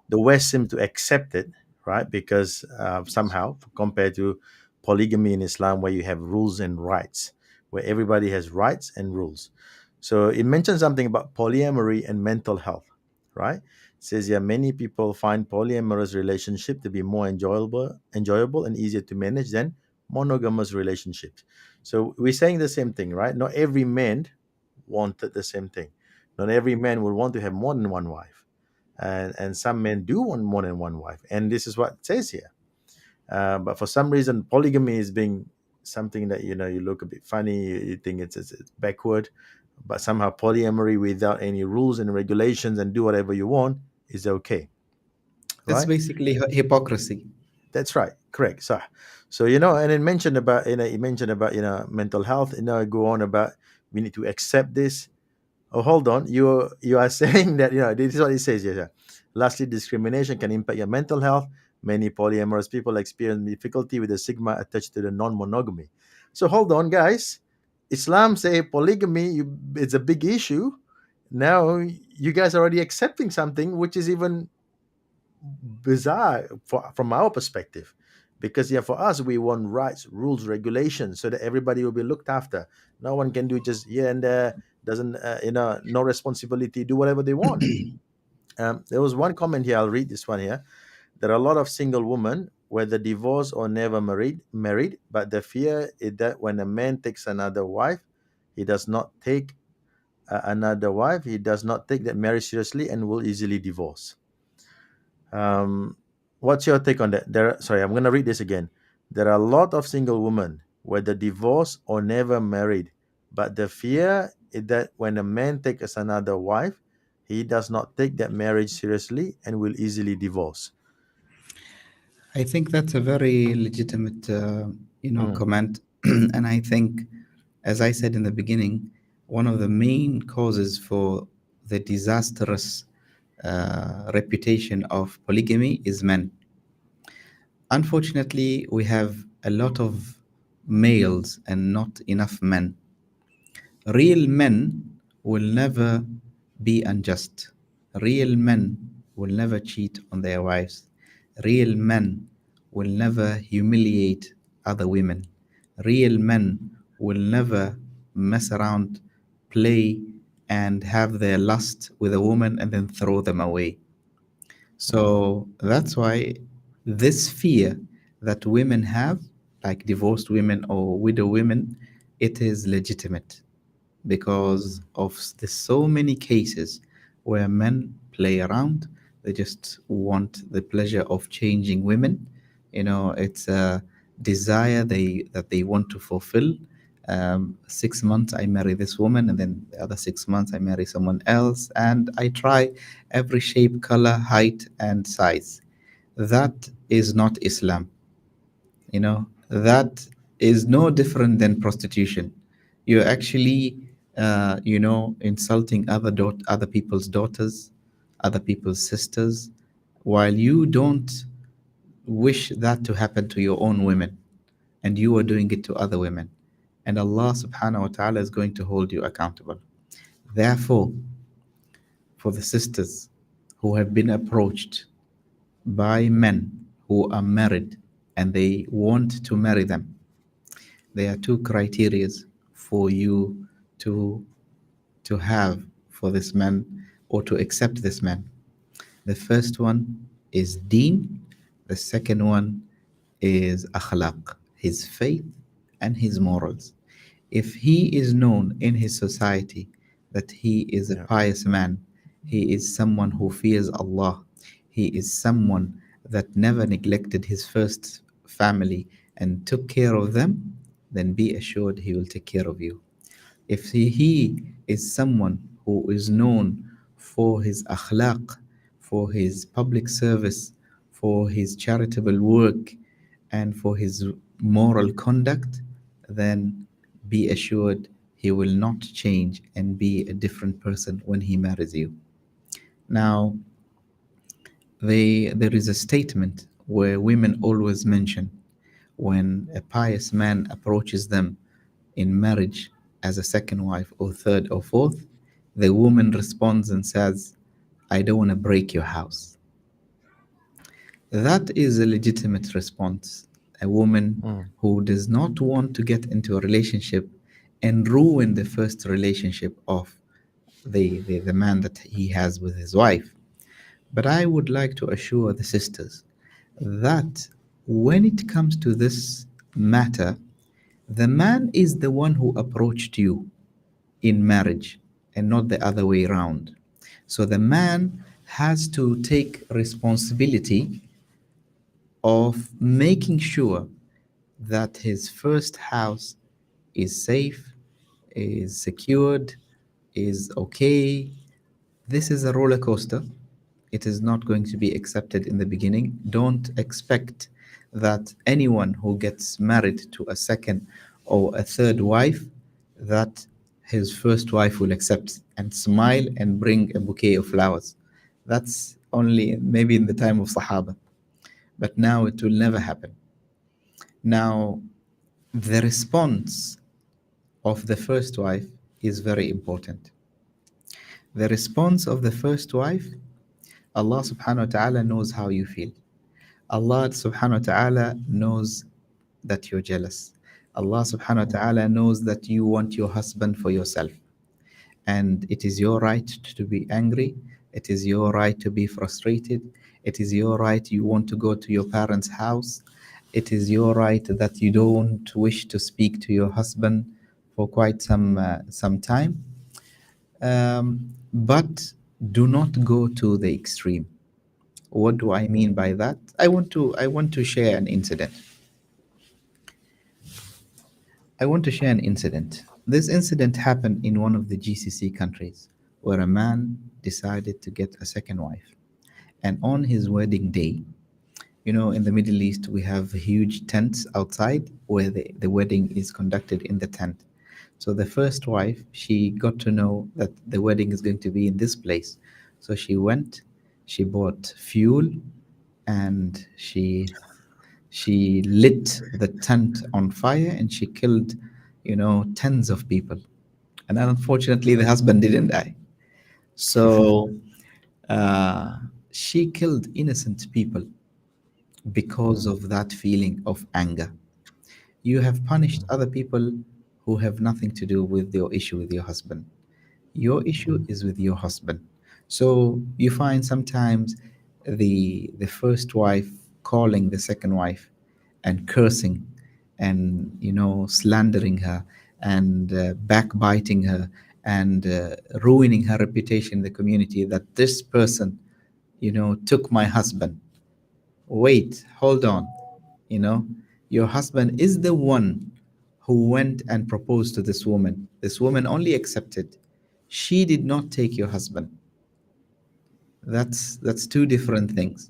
Speaker 1: the West seem to accept it, right? Because somehow, compared to polygamy in Islam, where you have rules and rights, where everybody has rights and rules. So it mentions something about polyamory and mental health, right? It says, yeah, many people find polyamorous relationship to be more enjoyable and easier to manage than monogamous relationships. So we're saying the same thing, right? Not every man wanted the same thing. Not every man would want to have more than one wife, and some men do want more than one wife, and this is what it says here. But for some reason, polygamy is being something that you look a bit funny. You think it's backward, but somehow polyamory without any rules and regulations and do whatever you want is okay,
Speaker 2: That's
Speaker 1: right?
Speaker 2: basically hypocrisy.
Speaker 1: That's right. Correct. So and it mentioned about you mentioned about mental health. Go on about we need to accept this. Oh, hold on. You are saying that this is what it says here. Lastly, discrimination can impact your mental health. Many polyamorous people experience difficulty with the stigma attached to the non-monogamy. So hold on, guys. Islam say polygamy it's a big issue. Now you guys are already accepting something which is even bizarre from our perspective, because for us we want rights, rules, regulations, so that everybody will be looked after. No one can do just here and there, doesn't no responsibility, do whatever they want. There was one comment here, I'll read this one here. There are a lot of single women, whether divorced or never married, but the fear is that when a man takes another wife, he does not take he does not take that marriage seriously and will easily divorce. Um, what's your take on that? Sorry, I'm going to read this again. There are a lot of single women, whether divorced or never married, but the fear is that when a man takes another wife, he does not take that marriage seriously and will easily divorce.
Speaker 2: I think that's a very legitimate,
Speaker 1: Mm,
Speaker 2: comment. And I think, as I said in the beginning, one of the main causes for the disastrous reputation of polygamy is men. Unfortunately, we have a lot of males and not enough men. Real men will never be unjust. Real men will never cheat on their wives. Real men will never humiliate other women. Real men will never mess around, play, and have their lust with a woman and then throw them away.
Speaker 1: mm,
Speaker 2: So that's why this fear that women have, like divorced women or widow women, it is legitimate because of the so many cases where men play around. They just want the pleasure of changing women. It's a desire that they want to fulfill. 6 months I marry this woman, and then the other 6 months I marry someone else, and I try every shape, color, height, and size. That is not Islam. That is no different than prostitution. You're actually insulting other people's daughters, other people's sisters, while you don't wish that to happen to your own women, and you are doing it to other women, and Allah subhanahu wa ta'ala is going to hold you accountable. Therefore, for the sisters who have been approached by men who are married and they want to marry them, there are two criteria for you to have for this man or to accept this man. The first one is deen. The second one is akhlaq, his faith and his morals. If he is known in his society that he is a
Speaker 1: yeah.
Speaker 2: pious man, he is someone who fears Allah, he is someone that never neglected his first family and took care of them, then be assured he will take care of you. If he is someone who is known for his akhlaq, for his public service, for his charitable work, and for his moral conduct, then be assured he will not change and be a different person when he marries you. Now, there is a statement where women always mention when a pious man approaches them in marriage as a second wife or third or fourth, the woman responds and says, I don't want to break your house. That is a legitimate response. A woman
Speaker 1: Mm.
Speaker 2: who does not want to get into a relationship and ruin the first relationship of the man that he has with his wife. But I would like to assure the sisters that when it comes to this matter, the man is the one who approached you in marriage and not the other way around. So the man has to take responsibility of making sure that his first house is safe, is secured, is okay. This is a roller coaster. It is not going to be accepted in the beginning. Don't expect that anyone who gets married to a second or a third wife, that his first wife will accept and smile and bring a bouquet of flowers. That's only maybe in the time of Sahaba, but now it will never happen. Now, the response of the first wife is very important. The response of the first wife, Allah subhanahu wa ta'ala knows how you feel. Allah subhanahu wa ta'ala knows that you're jealous. Allah subhanahu wa ta'ala knows that you want your husband for yourself. And it is your right to be angry. It is your right to be frustrated. It is your right you want to go to your parents' house. It is your right that you don't wish to speak to your husband for quite some time. But do not go to the extreme. What do I mean by that? I want to share an incident. I want to share an incident. This incident happened in one of the GCC countries where a man decided to get a second wife. And on his wedding day, in the Middle East, we have huge tents outside where the wedding is conducted in the tent. So the first wife, she got to know that the wedding is going to be in this place. So she went, she bought fuel, and she lit the tent on fire and she killed, tens of people. And unfortunately, the husband didn't die. So uh, she killed innocent people because of that feeling of anger. You have punished other people who have nothing to do with your issue with your husband. Your issue is with your husband. So you find sometimes the first wife calling the second wife and cursing and slandering her and backbiting her and ruining her reputation in the community, that this person took my husband. Wait, hold on. You know, your husband is the one who went and proposed to this woman. This woman only accepted. She did not take your husband. That's two different things.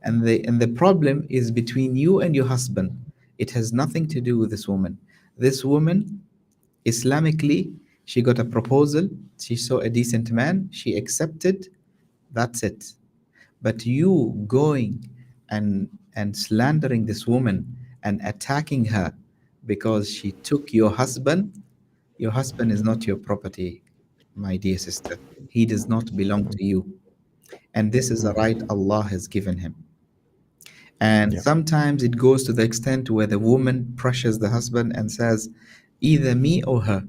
Speaker 2: And the problem is between you and your husband. It has nothing to do with this woman. This woman, Islamically, she got a proposal. She saw a decent man. She accepted. That's it. But you going and slandering this woman and attacking her because she took your husband is not your property, my dear sister. He does not belong to you. And this is a right Allah has given him. And
Speaker 1: Yeah.
Speaker 2: sometimes it goes to the extent where the woman pressures the husband and says, either me or her.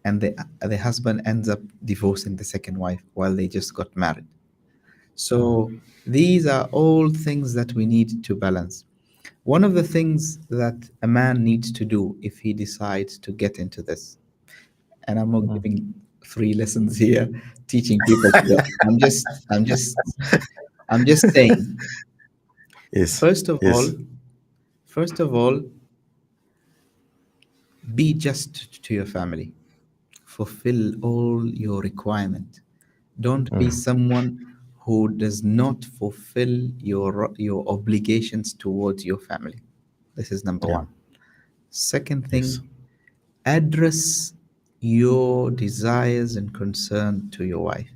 Speaker 2: And the husband ends up divorcing the second wife while they just got married. So these are all things that we need to balance. One of the things that a man needs to do if he decides to get into this, and I'm not giving free lessons here, teaching people to get. I'm just saying.
Speaker 1: Yes.
Speaker 2: First of all,
Speaker 1: Yes.
Speaker 2: first of all, be just to your family. Fulfill all your requirement. Don't be someone who does not fulfill your obligations towards your family. This is number
Speaker 1: Yeah.
Speaker 2: one. Second
Speaker 1: Yes.
Speaker 2: thing, address your desires and concern to your wife.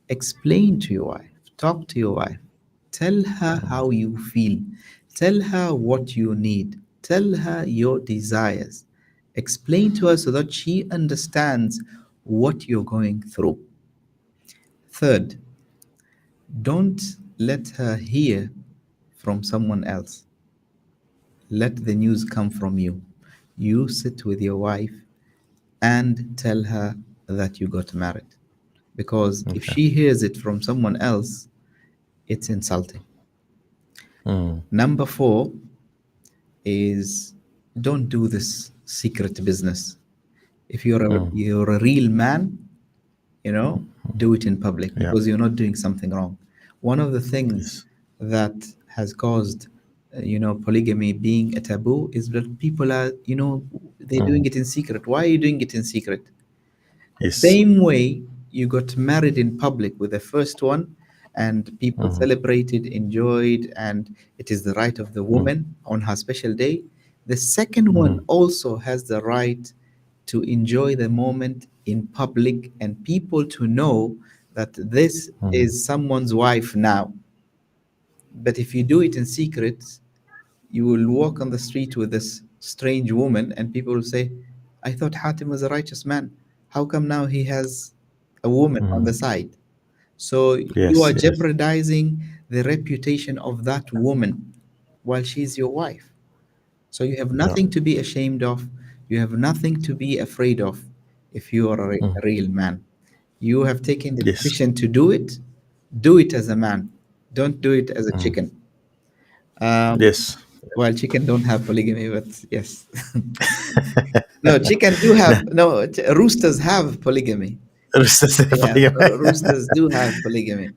Speaker 2: Explain to your wife, talk to your wife, tell her how you feel, tell her what you need, tell her your desires. Explain to her so that she understands what you're going through. Third, don't let her hear from someone else. Let the news come from you. You sit with your wife and tell her that you got married. Because if
Speaker 1: Okay.
Speaker 2: she hears it from someone else, it's insulting.
Speaker 1: Mm.
Speaker 2: Number four is don't do this secret business. If
Speaker 1: Mm.
Speaker 2: you're a real man, do it in public
Speaker 1: Yeah.
Speaker 2: because you're not doing something wrong. One of the things
Speaker 1: Yes.
Speaker 2: that has caused polygamy being a taboo is that people are, they're doing
Speaker 1: Mm.
Speaker 2: it in secret. Why are you doing it in secret?
Speaker 1: Yes.
Speaker 2: Same way you got married in public with the first one, and people
Speaker 1: Mm.
Speaker 2: celebrated, enjoyed, and it is the right of the
Speaker 1: Mm.
Speaker 2: woman on her special day. The second one
Speaker 1: Mm.
Speaker 2: also has the right to enjoy the moment in public and people to know that this
Speaker 1: Mm.
Speaker 2: is someone's wife now. But if you do it in secret, you will walk on the street with this strange woman, and people will say, I thought Hatim was a righteous man. How come now he has a woman on the
Speaker 1: Mm.
Speaker 2: side? So you are
Speaker 1: Yes. Yes.
Speaker 2: jeopardizing the reputation of that woman while she's your wife. So you have
Speaker 1: Yeah.
Speaker 2: nothing to be ashamed of. You have nothing to be afraid of if you are
Speaker 1: Mm.
Speaker 2: a real man. You have taken the
Speaker 1: Yes.
Speaker 2: decision to do it as a man. Don't do it as a
Speaker 1: Mm.
Speaker 2: chicken. Um,
Speaker 1: Yes.
Speaker 2: well, chicken don't have polygamy, but yes. No, chicken do have, no, roosters have polygamy. Yeah,
Speaker 1: I
Speaker 2: roosters do have polygamy.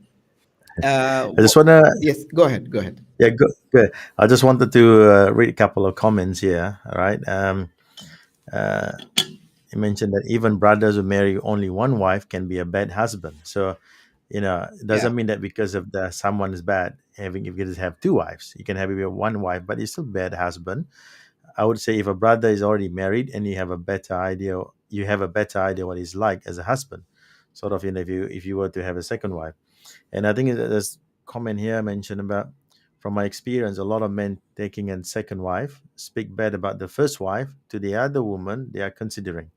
Speaker 1: just wanna,
Speaker 2: Yes, go ahead, go ahead.
Speaker 1: yeah, good. I just wanted to read a couple of comments here. All right. Uh, you mentioned that even brothers who marry only one wife can be a bad husband. So, it
Speaker 2: Yeah.
Speaker 1: doesn't mean that because of the someone is bad having, if you just have two wives, you can have maybe one wife, but it's still bad husband. I would say if a brother is already married and you have a better idea what he's like as a husband. Sort of, if you were to have a second wife. And I think that there's comment here mentioned about, from my experience, a lot of men taking a second wife speak bad about the first wife to the other woman they are considering.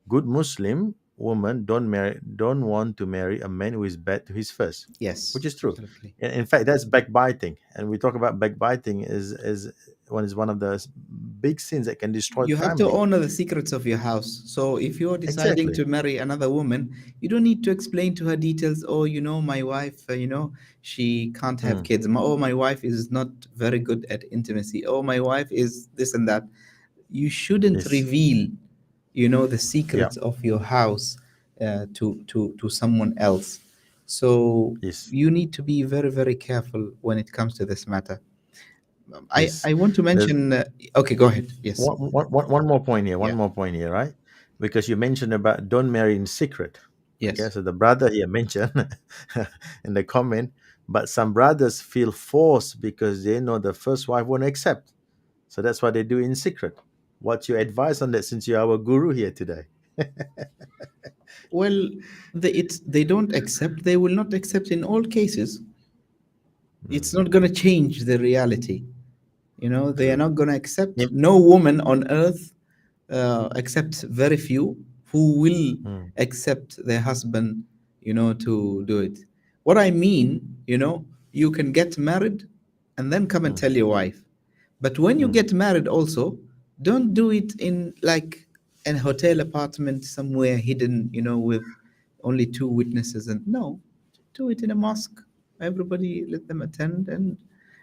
Speaker 1: Good Muslim women don't want to marry a man who is bad to his first,
Speaker 2: Yes,
Speaker 1: which is true.
Speaker 2: absolutely.
Speaker 1: In fact, that's backbiting, and we talk about backbiting is one of the big sins that can destroy
Speaker 2: You have to
Speaker 1: family.
Speaker 2: honor the secrets of your house. So if you're deciding
Speaker 1: Exactly.
Speaker 2: to marry another woman, you don't need to explain to her details. Oh, my wife, she can't have
Speaker 1: Mm.
Speaker 2: kids. Oh, my wife is not very good at intimacy. Oh, my wife is this and that. You shouldn't
Speaker 1: Yes.
Speaker 2: reveal, the
Speaker 1: Yeah.
Speaker 2: secrets of your house to someone else. So
Speaker 1: Yes.
Speaker 2: you need to be very, very careful when it comes to this matter. I,
Speaker 1: Yes.
Speaker 2: I want to
Speaker 1: There's
Speaker 2: mention, okay, go ahead. Yes.
Speaker 1: one more point here. One
Speaker 2: Yeah.
Speaker 1: more point here, right? Because you mentioned about don't marry in secret. Okay,
Speaker 2: Yes.
Speaker 1: so the brother here mentioned in the comment, but some brothers feel forced because they know the first wife won't accept. So that's why they do in secret. What's your advice on that since you're our guru here today?
Speaker 2: Well, they don't accept. They will not accept in all cases. It's
Speaker 1: Mm,
Speaker 2: not going to change the reality. They are
Speaker 1: true.
Speaker 2: not going to accept.
Speaker 1: Yep.
Speaker 2: No woman on earth, except very few, who will
Speaker 1: Mm,
Speaker 2: accept their husband, to do it. What I mean, you can get married and then come and
Speaker 1: mm,
Speaker 2: tell your wife. But when you
Speaker 1: mm,
Speaker 2: get married, also, don't do it in like an hotel apartment somewhere hidden, with only two witnesses. And no, do it in a mosque. Everybody let them attend, and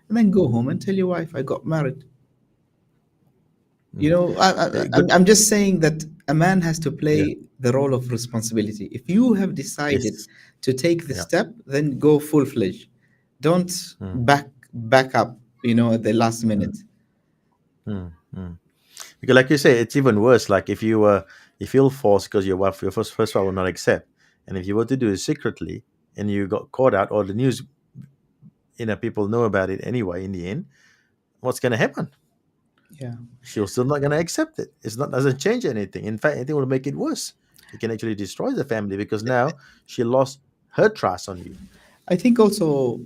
Speaker 2: then go home and tell your wife, I got married.
Speaker 1: mm. Good.
Speaker 2: I'm just saying that a man has to
Speaker 1: Yeah.
Speaker 2: play the role of responsibility. If you have decided
Speaker 1: Yes.
Speaker 2: to take the
Speaker 1: Yeah.
Speaker 2: step, then go full fledged. Don't
Speaker 1: Mm,
Speaker 2: back up, at the last
Speaker 1: mm,
Speaker 2: minute.
Speaker 1: mm. Because, like you say, it's even worse. Like if you feel forced because your first wife will not accept, and if you were to do it secretly and you got caught out, or the news, people know about it anyway. In the end, what's going to happen?
Speaker 2: Yeah.
Speaker 1: She was still not going to accept it. It's not doesn't change anything. In fact, it will make it worse. It can actually destroy the family because now she lost her trust on you.
Speaker 2: I think also,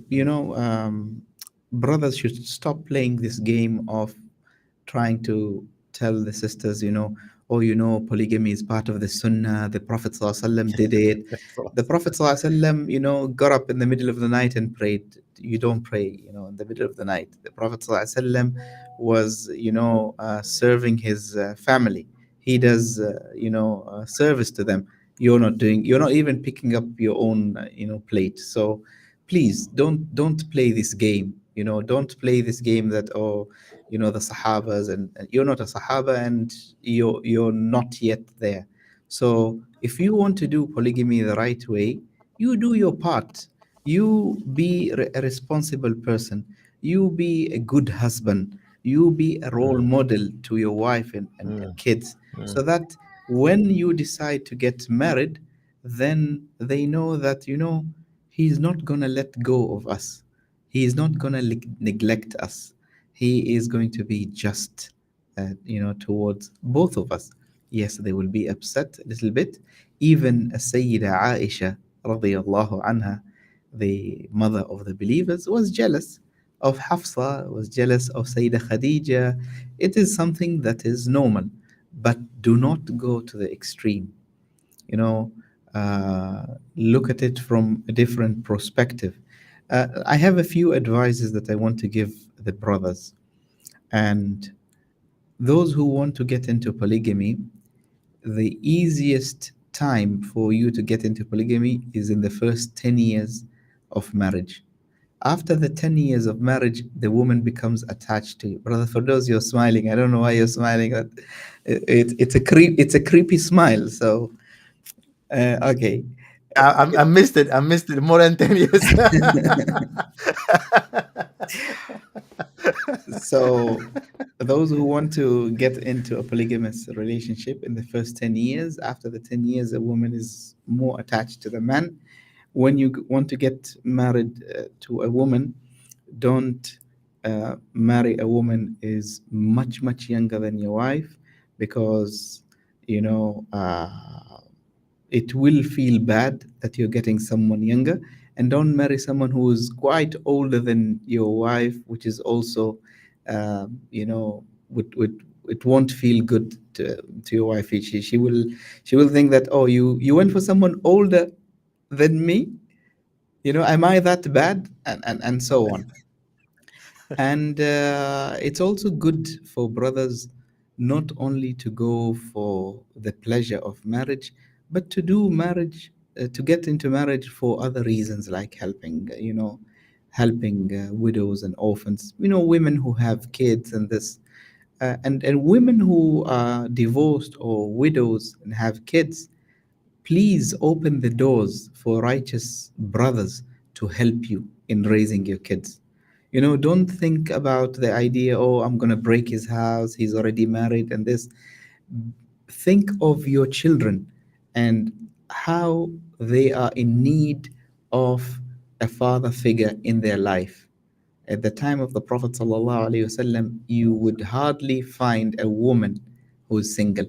Speaker 2: brothers should stop playing this game of trying to tell the sisters, oh, polygamy is part of the Sunnah. The Prophet ﷺ did it. The Prophet ﷺ, got up in the middle of the night and prayed. You don't pray, in the middle of the night. The Prophet ﷺ was, serving his family. He does, service to them. You're not even picking up your own, plate. So please don't play this game. Don't play this game that, oh, the Sahabas, and you're not a Sahaba, and you're not yet there. So if you want to do polygamy the right way, you do your part. You be a responsible person. You be a good husband. You be a role
Speaker 1: Mm,
Speaker 2: model to your wife and
Speaker 1: mm,
Speaker 2: kids,
Speaker 1: mm,
Speaker 2: so that when you decide to get married, then they know that, he's not going to let go of us. He is not going to neglect us. He is going to be just, towards both of us. Yes, they will be upset a little bit. Even Sayyida Aisha, radiallahu anha, the mother of the believers, was jealous of Hafsa, was jealous of Sayyida Khadija. It is something that is normal, but do not go to the extreme. You know, Look at it from a different perspective. I have a few advices that I want to give the brothers. And those who want to get into polygamy, the easiest time for you to get into polygamy is in the first 10 years of marriage. After the 10 years of marriage, the woman becomes attached to you. Brother Firdaus, you're smiling. I don't know why you're smiling. It's a creepy smile. So, okay.
Speaker 1: I missed it. I missed it more than 10 years.
Speaker 2: So, those who want to get into a polygamous relationship in the first 10 years, after the 10 years, a woman is more attached to the man. When you want to get married to a woman, don't marry a woman is much, much younger than your wife, because, you know, uh, it will feel bad that you're getting someone younger. And don't marry someone who is quite older than your wife, which is also, would it won't feel good to your wife. She will think that, oh, you went for someone older than me. Am I that bad? And so on. And it's also good for brothers not only to go for the pleasure of marriage, but to do marriage, to get into marriage for other reasons, like helping widows and orphans, women who have kids and this. And women who are divorced or widows and have kids, please open the doors for righteous brothers to help you in raising your kids. Don't think about the idea, oh, I'm going to break his house, he's already married, and this. Think of your children and how they are in need of a father figure in their life. At the time of the Prophet ﷺ, you would hardly find a woman who's single,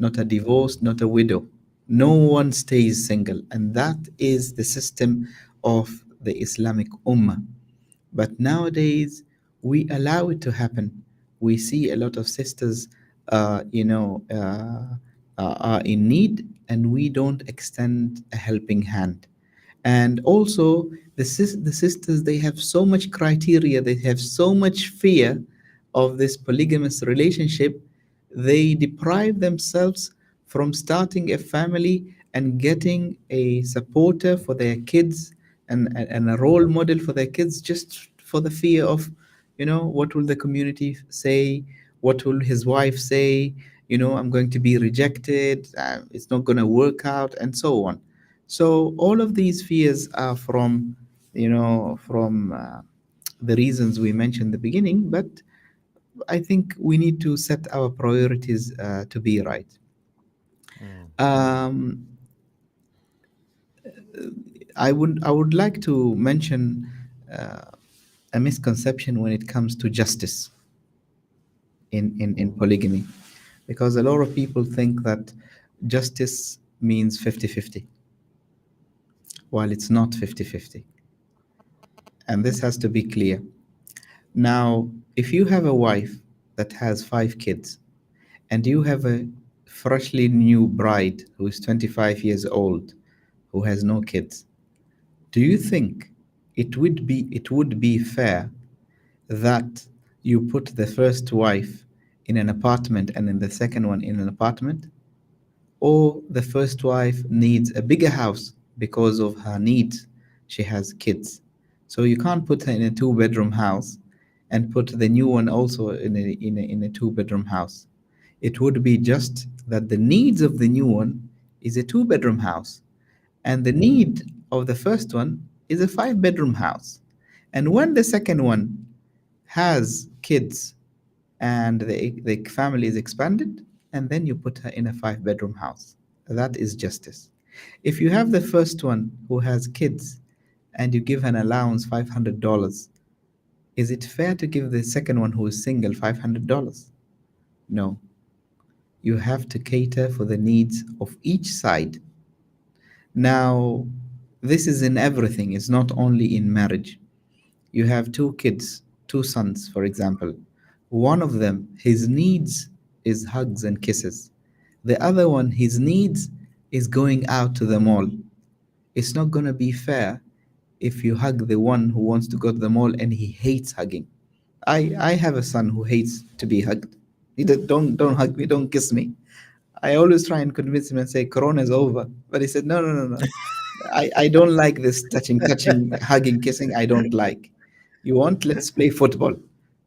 Speaker 2: not a divorced, not a widow. No one stays single. And that is the system of the Islamic Ummah. But nowadays, we allow it to happen. We see a lot of sisters, are in need, and we don't extend a helping hand. And also, the sisters, they have so much criteria, they have so much fear of this polygamous relationship, they deprive themselves from starting a family and getting a supporter for their kids, and a role model for their kids, just for the fear of, what will the community say? What will his wife say? I'm going to be rejected. It's not going to work out, and so on. So all of these fears are from the reasons we mentioned in the beginning, but I think we need to set our priorities to be right.
Speaker 1: Mm,
Speaker 2: Um, I would like to mention uh, a misconception when it comes to justice. in polygamy, because a lot of people think that justice means 50-50, while it's not 50-50. And this has to be clear. Now, if you have a wife that has 5 kids, and you have a freshly new bride who is 25 years old, who has no kids, do you think it would be fair that you put the first wife in an apartment and then the second one in an apartment? Or the first wife needs a bigger house because of her needs? She has kids. So you can't put her in a two-bedroom house and put the new one also in a two-bedroom house. It would be just that the needs of the new one is a two-bedroom house, and the need of the first one is a five-bedroom house. And when the second one has kids and the family is expanded, and then you put her in a five-bedroom house. That is justice. If you have the first one who has kids and you give an allowance $500, is it fair to give the second one who is single $500? No. You have to cater for the needs of each side. Now, this is in everything, it's not only in marriage. You have 2 kids, 2 sons, for example. One of them, his needs is hugs and kisses. The other one, his needs is going out to the mall. It's not going to be fair if you hug the one who wants to go to the mall and he hates hugging. I have a son who hates to be hugged. Don't hug me, don't kiss me. I always try and convince him and say Corona is over, but he said no, no, no, no. I don't like this touching, hugging, kissing. I don't like. You want, let's play football.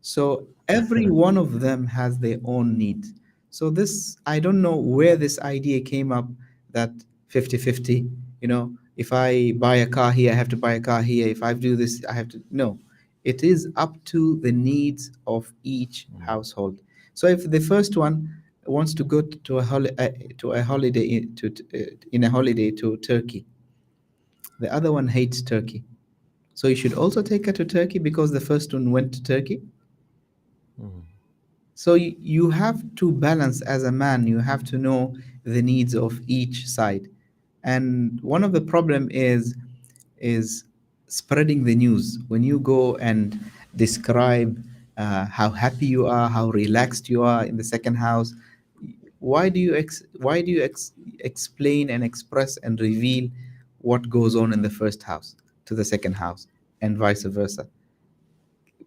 Speaker 2: So every one of them has their own needs. So this, I don't know where this idea came up, that 50-50, if I buy a car here, I have to buy a car here. If I do this, I have to. No, it is up to the needs of each household. So if the first one wants to go to a holiday in a holiday to Turkey, the other one hates Turkey. So you should also take her to Turkey because the first one went to Turkey. So you have to balance as a man. You have to know the needs of each side. And one of the problem is spreading the news. When you go and describe how happy you are, how relaxed you are in the second house, why do you explain and express and reveal what goes on in the first house to the second house, and vice versa?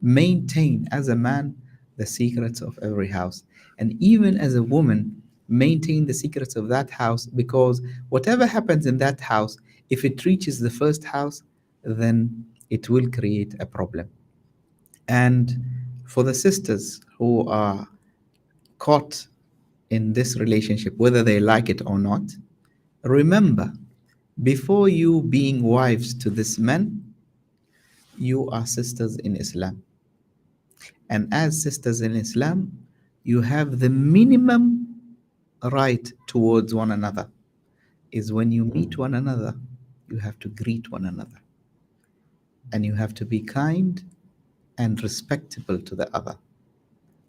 Speaker 2: Maintain as a man the secrets of every house, and even as a woman, maintain the secrets of that house, because whatever happens in that house, if it reaches the first house, then it will create a problem. And for the sisters who are caught in this relationship, whether they like it or not, remember, before you being wives to this man, you are sisters in Islam. And as sisters in Islam, you have the minimum right towards one another, is when you meet one another, you have to greet one another. And you have to be kind and respectable to the other.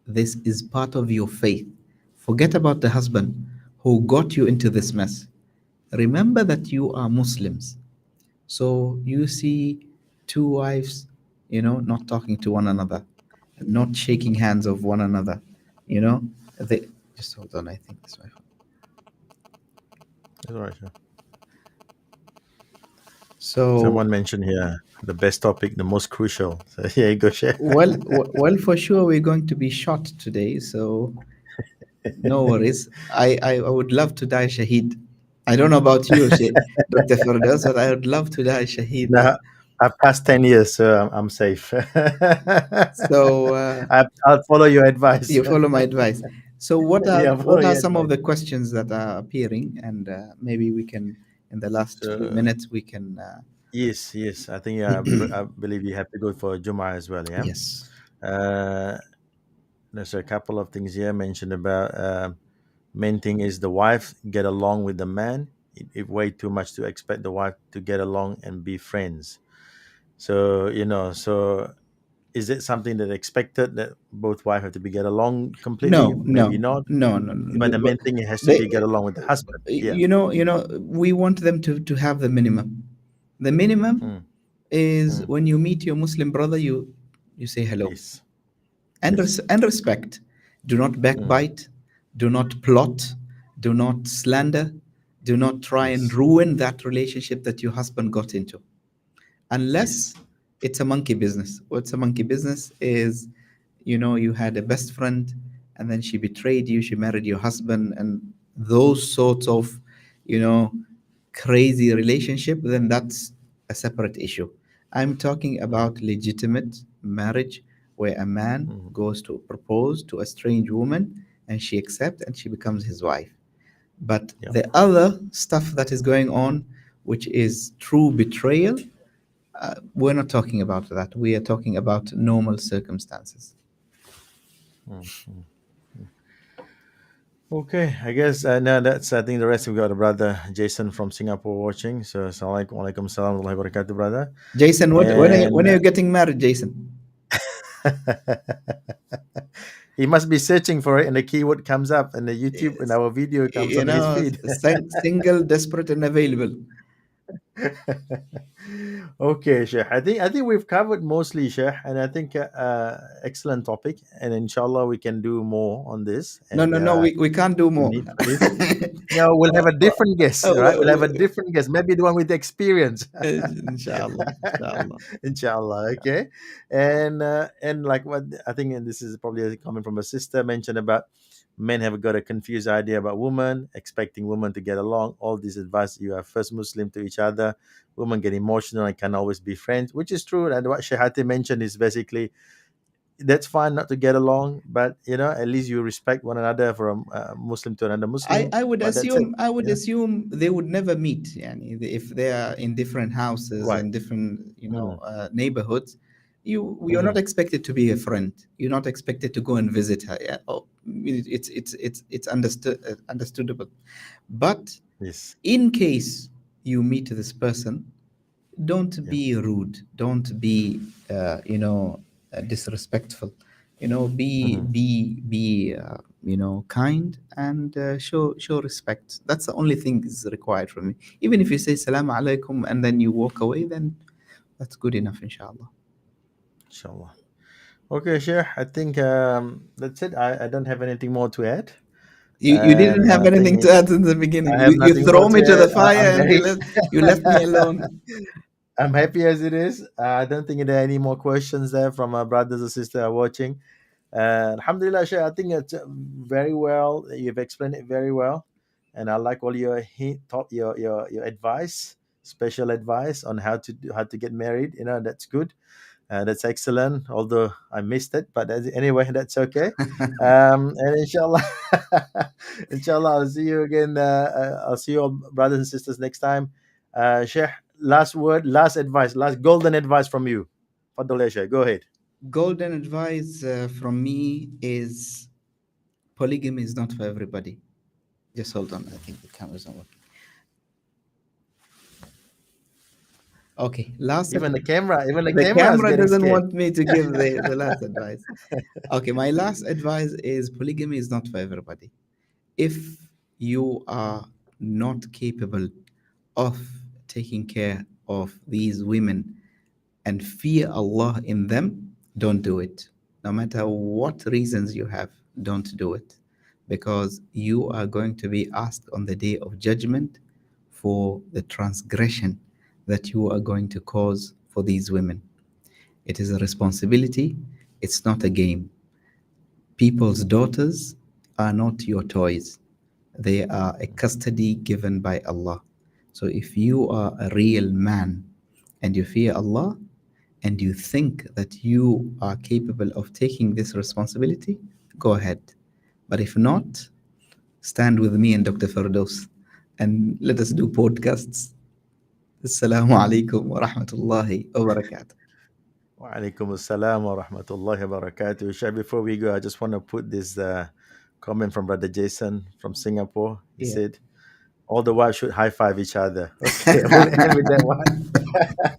Speaker 2: This is part of your faith. Forget about the husband who got you into this mess. Remember that you are Muslims. So you see 2 wives, not talking to one another, not shaking hands of one another, they just hold on, I think this way.
Speaker 1: That's all right, sir.
Speaker 2: So
Speaker 1: Someone mentioned here the best topic, the most crucial. So here you go, Sheikh.
Speaker 2: well, for sure we're going to be shot today, so no worries. I would love to die Shaheed. I don't know about you, Dr. Firdaus, but I would love to die Shaheed.
Speaker 1: Now, I've passed 10 years, so I'm safe.
Speaker 2: So
Speaker 1: I'll follow your advice.
Speaker 2: you follow my advice. So what are
Speaker 1: Yeah, I'll follow
Speaker 2: what are
Speaker 1: your
Speaker 2: some of
Speaker 1: advice.
Speaker 2: the questions that are appearing, and maybe we can, in the last few
Speaker 1: So,
Speaker 2: minutes, we can.
Speaker 1: yes. I think I believe you have to go for Juma as well, yeah?
Speaker 2: Yes.
Speaker 1: Uh, there's a couple of things here mentioned about main thing is the wife get along with the man. It way too much to expect the wife to get along and be friends. So, so is it something that expected that both wives have to be get along completely?
Speaker 2: No,
Speaker 1: Maybe
Speaker 2: no,
Speaker 1: not.
Speaker 2: no, no, no,
Speaker 1: But
Speaker 2: no.
Speaker 1: the
Speaker 2: But
Speaker 1: main thing, it has to be
Speaker 2: they,
Speaker 1: get along with the husband. Yeah.
Speaker 2: we want them to have the minimum. The minimum
Speaker 1: Mm,
Speaker 2: is
Speaker 1: mm.
Speaker 2: when you meet your Muslim brother, you say hello
Speaker 1: Yes.
Speaker 2: and
Speaker 1: Yes.
Speaker 2: and respect. Do not
Speaker 1: Mm,
Speaker 2: backbite. Do not plot. Do not slander. Do not try and
Speaker 1: yes.
Speaker 2: ruin that relationship that your husband got into, unless
Speaker 1: Yes.
Speaker 2: it's a monkey business. What's a monkey business is, you had a best friend and then she betrayed you, she married your husband, and those sorts of, you know, crazy relationship, then that's a separate issue. I'm talking
Speaker 1: Mm,
Speaker 2: about legitimate marriage where a man
Speaker 1: mm.
Speaker 2: goes to propose to a strange woman and she accepts and she becomes his wife. But
Speaker 1: Yep.
Speaker 2: the other stuff that is going on, which is true betrayal, we're not talking about that. We are talking about normal circumstances.
Speaker 1: Mm, mm. Okay, I guess now that's, I think the rest we got a brother Jason from Singapore watching. So assalamualaikum walaikum salam warahmatullahi wabarakatuh, brother.
Speaker 2: Jason, when
Speaker 1: And
Speaker 2: are you getting married, Jason?
Speaker 1: he must be searching for it and the keyword comes up and the YouTube and
Speaker 2: Yes.
Speaker 1: our video comes on his feed.
Speaker 2: Single, desperate, and available.
Speaker 1: Okay, Sheikh. I think we've covered mostly, Sheikh, and I think excellent topic. And inshallah, we can do more on this.
Speaker 2: No,
Speaker 1: And
Speaker 2: no, no. We can't do
Speaker 1: if we
Speaker 2: more.
Speaker 1: need for this, no, we'll have a different guest,
Speaker 2: Uh,
Speaker 1: right?
Speaker 2: we-
Speaker 1: We'll have a
Speaker 2: we-
Speaker 1: different guest, maybe the one with the experience.
Speaker 2: inshallah, inshallah.
Speaker 1: Inshallah, okay. And like what I think, and this is probably coming from a sister mentioned about men have got a confused idea about women, expecting women to get along. All this advice, you are first Muslim to each other. Women get emotional and can always be friends, which is true. And what Sheikh Hatim mentioned is basically that's fine not to get along, but at least you respect one another from Muslim to another
Speaker 2: I,
Speaker 1: Muslim.
Speaker 2: I would
Speaker 1: But that's it.
Speaker 2: assume I would
Speaker 1: Yeah.
Speaker 2: assume they would never meet. Yani, if they are in different houses
Speaker 1: Right.
Speaker 2: and different
Speaker 1: Mm.
Speaker 2: neighborhoods, you're not
Speaker 1: Hmm.
Speaker 2: expected to be a friend. You're not expected to go and visit her. Yeah? Oh, it's understandable. But
Speaker 1: Yes.
Speaker 2: in case you meet this person, don't
Speaker 1: Yeah.
Speaker 2: be rude, don't be disrespectful, be
Speaker 1: Hmm.
Speaker 2: kind, and show respect. That's the only thing is required from me. Even if you say salam alaikum and then you walk away, then that's good enough, inshallah.
Speaker 1: Inshallah. Okay, Sheikh. I think that's it. I don't have anything more to add.
Speaker 2: You didn't
Speaker 1: And
Speaker 2: have
Speaker 1: I
Speaker 2: anything
Speaker 1: think
Speaker 2: to add in the beginning.
Speaker 1: I have
Speaker 2: You
Speaker 1: nothing more
Speaker 2: throw
Speaker 1: to
Speaker 2: me to
Speaker 1: add.
Speaker 2: the fire
Speaker 1: I'm
Speaker 2: and
Speaker 1: very
Speaker 2: you left me alone.
Speaker 1: I'm happy as it is. I don't think there are any more questions there from our brothers or sisters are watching. Alhamdulillah, Sheikh, I think it's very well. You've explained it very well, and I like all your your advice, special advice on how to get married. That's good. That's excellent. Although I missed it, but anyway, that's okay. And inshallah, inshallah, I'll see you again. I'll see you all, brothers and sisters, next time. Sheikh, last word, last advice, last golden advice from you. Fadl, Sheikh, go ahead.
Speaker 2: Golden advice from me is polygamy is not for everybody. Just hold on. I think the camera's not working. Okay.
Speaker 1: Even the
Speaker 2: The
Speaker 1: camera is
Speaker 2: camera
Speaker 1: getting
Speaker 2: doesn't
Speaker 1: scared.
Speaker 2: want me to give the last advice. Okay. My last advice is polygamy is not for everybody. If you are not capable of taking care of these women and fear Allah in them, don't do it. No matter what reasons you have, don't do it. Because you are going to be asked on the day of judgment for the transgression that you are going to cause for these women. It is a responsibility, it's not a game. People's daughters are not your toys, they are a custody given by Allah. So if you are a real man and you fear Allah, and you think that you are capable of taking this responsibility, go ahead. But if not, stand with me and Dr. Firdaus and let us do podcasts. Assalamu alaikum wa rahmatullahi wa barakatuh.
Speaker 1: Wa alaikum assalam wa rahmatullahi wa barakatuh. Shah, before we go, I just want to put this comment from Brother Jason from Singapore. He
Speaker 2: Yeah.
Speaker 1: said, all the wives should high five each other. Okay, we'll end with that one.